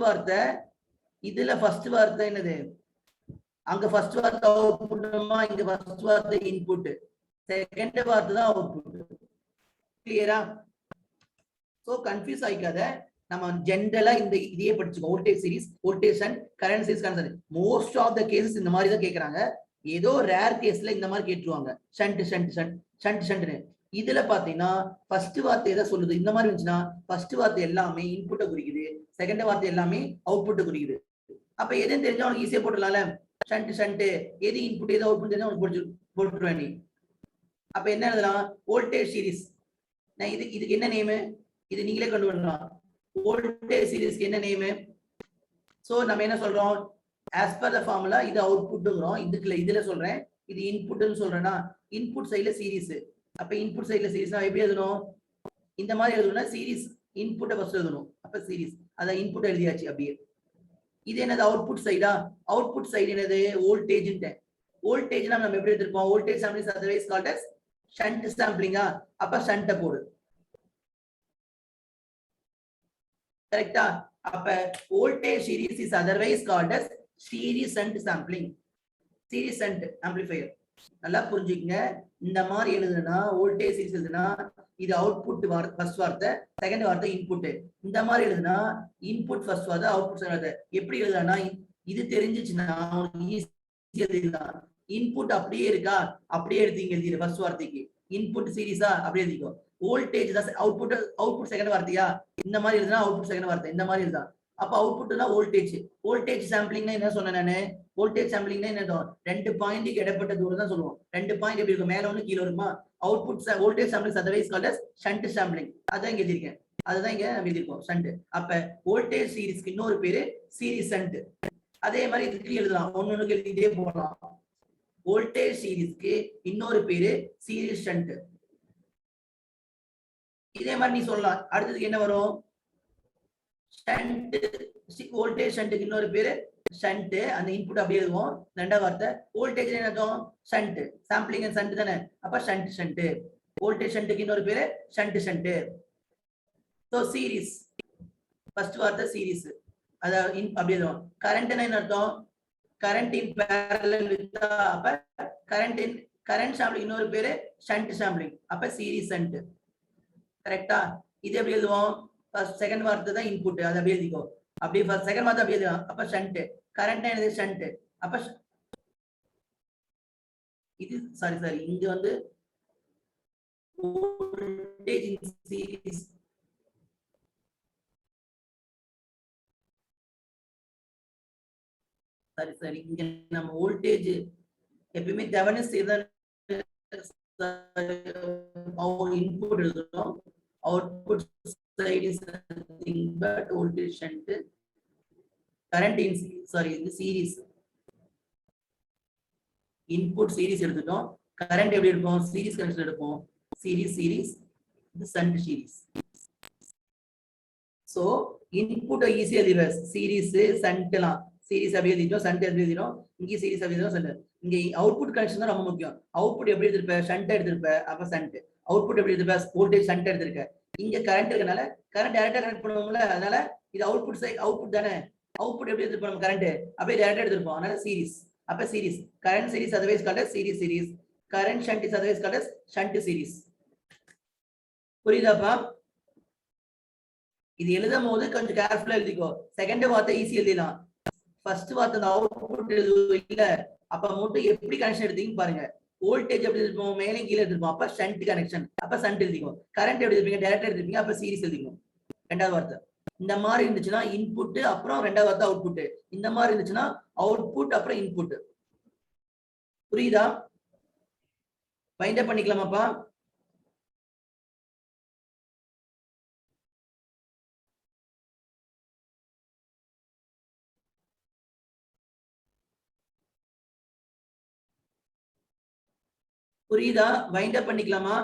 வார்த்தை என்னது, அங்க ஃபர்ஸ்ட் வார்த்தை அவுட்புட்மா, இங்க ஃபர்ஸ்ட் வார்த்தை இன்புட், செகண்ட் வார்த்தை தான் அவுட்புட். கிளியரா? சோ கன்ஃபியூஸ் ஆயிக்காத. நம்ம ஜெனரலா இந்த இதையே படிச்சுக்கோ. Voltage series voltage shunt, current series current shunt. Most of the cases இந்த மாதிரி தான் கேக்குறாங்க. ஏதோ ரேர் கேஸ்ல இந்த மாதிரி கேட்டுருவாங்க. ஷண்ட் ஷண்ட் ஷண்ட் ஷண்ட் ஷண்ட்னு. இதுல பாத்தீங்கன்னா ஃபர்ஸ்ட் வார்த்தை எதை சொல்லுது, இந்த மாதிரி இருந்துச்சுன்னா ஃபர்ஸ்ட் வார்த்தை எல்லாமே இன்புட்டை குறிக்குது, செகண்ட் வார்த்தை எல்லாமே அவுட்புட்டை குறிக்குது. அப்ப எதுன்னு தெரிஞ்சா உனக்கு ஈஸியா போட்டுடலாம்ல. ஷண்ட் ஷண்ட் எது இன்புட் எது அவுட்புட் தெரிஞ்சா உனக்கு போட்டுருவேன் நீ. அப்ப என்ன எழுதலாம், வோல்டேஜ் சீரிஸ். நான் இதுக்கு என்ன நேம், இது நீங்களே கொண்டு வரலாம். வோல்டேஜ் சீரிஸ்க்கு என்ன நேம்? சோ நம்ம என்ன சொல்றோம், ஆஸ் பர் த ஃபார்முலா இது அவுட்புட்ங்கிறோம். இதுல சொல்றேன், இது இன்புட்னு சொல்றேன்னா, இன்புட் சைடுல சீரிஸ். அப்ப இன்புட் சைடுல சீரிஸ்னா எப்படி எழுதணும், இந்த மாதிரி எழுதணும்னா சீரிஸ் இன்புட்டை ஃபர்ஸ்ட் எழுதணும். அப்ப சீரிஸ் அத இன்புட் எழுதியாச்சு அப்படியே. இது என்னது அவுட்புட் சைடா, அவுட்புட் சைடு என்னது வோல்டேஜ். வோல்டேஜ்னா நம்ம எப்படி எடுத்துப்போம், voltage sampling otherwise called as ஷண்ட் சாம்பிளிங்கா. அப்ப ஷண்ட போடு. கரெக்ட்டா? அப்ப voltage series is otherwise called as series shunt sampling, series shunt amplifier. நல்லா புரிஞ்சுக்கங்க. இந்த மாதிரி எழுதுனா வோல்டேஜ் சீரிஸ் எழுதுனா இது அவுட்புட் ஃபர்ஸ்ட் வார்த்தை, செகண்ட் வார்த்தை இன்புட். இந்த மாதிரி எழுதுனா இன்புட் ஃபர்ஸ்ட் வார்த்தை, அவுட்புட் செகண்ட் வார்த்தை. எப்படி எழுதுனா இது தெரிஞ்சிச்சுன்னா ஈஸியா எழுதலாம். இன்புட் அப்படியே இருக்கா, அப்படியே எடுத்தீங்க எழுதிடு. ஃபர்ஸ்ட் வார்த்தைக்கு இன்புட் சீரிஸா அப்படியே எழுதிக்கோ. வோல்டேஜ் தான் அவுட்புட் செகண்ட் வார்த்தையா, இந்த மாதிரி எழுதுனா அவுட்புட் செகண்ட் வார்த்தை, இந்த மாதிரி எழுதா. அப்ப அவுட்புட்னா வோல்டேஜ். வோல்டேஜ் சாம்பிளிங்னா என்ன சொன்னேன் நானு, வோல்டேஜ் சாம்பிளிங்னா என்ன, 2 பாயிண்ட்க்கு இடைப்பட்ட தூரம் தான் சொல்லுவோம். 2 பாயிண்ட் எப்படி இருக்கும், மேல ஒண்ணு கீழ இருக்குமா. Output voltage sampling otherwise called as shunt sampling. அதான் இங்க எழுதிருக்கேன், அதுதான் இங்க நம்ம எழுதிருக்கோம் ஷண்ட். அப்ப வோல்டேஜ் சீரிஸ்க்கு இன்னொரு பேரு சீரிஸ் ஷண்ட். அதே மாதிரி இதுக்கு எழுதலாம், ஒன்னொன்னுக்கு எழுதிட்டே போகலாம். வோல்டேஜ் சீரிஸ்க்கு இன்னொரு பேரு சீரிஸ் ஷண்ட். இதே மாதிரி நீ சொல்லலாம். அடுத்ததுக்கு என்ன வரும், ஷண்ட், வோல்டேஜ் ஷண்ட்டுக்கு இன்னொரு பேரு ஷண்ட். அந்த இன்புட் அப்படியே எழுதுவோம். ரெண்டாவது வார்த்தை வோல்டேஜ் என்ன அர்த்தம், ஷண்ட், சாம்பிளிங் அண்ட் ஷண்ட் தானே. அப்ப ஷண்ட் ஷண்ட். வோல்டேஜ் ஷண்ட்டுக்கு இன்னொரு பேரு shunt shunt. So series first வார்த்தை சீரிஸ், அத அப்படியே எழுதுவோம். கரண்ட்னா என்ன அர்த்தம், கரண்ட் இன் parallel with. அப்ப கரண்ட் சாம்பிளிங் இன்னொரு பேரு ஷண்ட் சாம்பிளிங். அப்ப சீரிஸ் ஷண்ட். கரெக்ட்டா? இது எப்படி எழுதுவோம், ஃபர்ஸ்ட் செகண்ட் வார்த்தை தான் இன்புட், அது அப்படியே எழுதிக்கோ. அப்படியே ஃபர்ஸ்ட் செகண்ட் வார்த்தை அப்படியே எழுதலாம். அப்ப ஷண்ட். கரண்ட் என்னது ஷண்ட். அப்ப இது சாரி இங்க வந்து வோல்டேஜ் இன் சீரிஸ். சரி இங்க நம்ம வோல்டேஜ் எப்பயுமே தெவெனின் சைடு இன்புட் எழுதுறோம். Output side is nothing but voltage shunt, current in in series. Input series எடுத்துட்டோம். current எப்படி இருக்கும், series connection எடுப்போம். series இது shunt series. so input easy reverse series shunt எல்லாம் series அப்படியே எழுதிட்டோம், shunt அப்படியே எழுதிட்டோம். இங்க series அப்படியே எழுதிட்டோம், shunt. இங்க output connection தான் ரொம்ப முக்கியம். output எப்படி எடுத்துப்ப, shunt எடுத்துப்ப, அப்ப shunt. output எப்படி எடுத்துப்ப, voltage shunt எடுத்துக்க. இங்க கரண்ட் இருக்கனால கரண்ட் டைரக்டா கனெக்ட் பண்ணுவோம்ல, அதனால இது அவுட்புட் சைடு அவுட்புட் தானே. அவுட்புட் எப்படி எடுத்துப்போம் நம்ம, கரண்ட் அப்படியே டைரக்டா எடுத்துப்போம். அதனால சீரிஸ். அப்ப series current series otherwise called as series. Current shunt is otherwise called as shunt series. புரியுதாப்பா? இது எழுதும் போது கொஞ்சம் கேர்ஃபுல்லா எழுதிக்கோ. செகண்ட் வார்த்தை ஈஸி எழுதிடலாம். ஃபர்ஸ்ட் வார்த்தை அந்த அவுட்புட் இல்ல, அப்ப மட்டும் எப்படி கனெக்ஷன் எடுத்தீங்கன்னு பாருங்க. வோல்டேஜ் எப்படி இருக்கும், மேலே கீழே எடுத்துப்போம், அப்ப ஷண்ட் கனெக்ஷன், அப்ப ஷண்ட் எழுதிக்கோ. கரண்ட் எப்படி எடுப்பீங்க, டைரக்டா எடுத்துப்பீங்க, அப்ப சீரிஸ் எழுதிக்கோ. ரெண்டாவது வார்த்தை இந்த மாதிரி இருந்துச்சுன்னா இன்புட் அப்புறம் ரெண்டாவது வார்த்தை அவுட்புட். இந்த மாதிரி இருந்துச்சுன்னா அவுட்புட் அப்புறம் இன்புட். புரியுதா? ஃபைண்ட் அப் பண்ணிக்கலாமாப்பா? புரியுதா? வைண்ட் அப் பண்ணிக்கலாமா?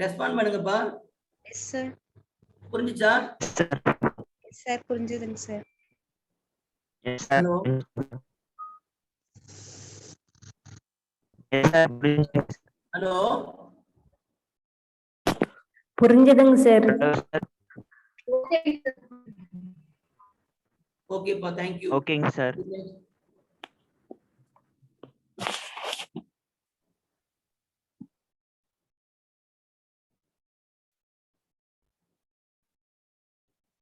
ரெஸ்பாண்ட் பண்ணுங்கப்பா. Yes sir. புரிஞ்சுச்சா? சார் புரிஞ்சுதுங்க சார். ஹலோ ஹலோ புரிஞ்சுதுங்க சார். ஓகேப்பா, தேங்க்யூ. ஓகேங்க சார்.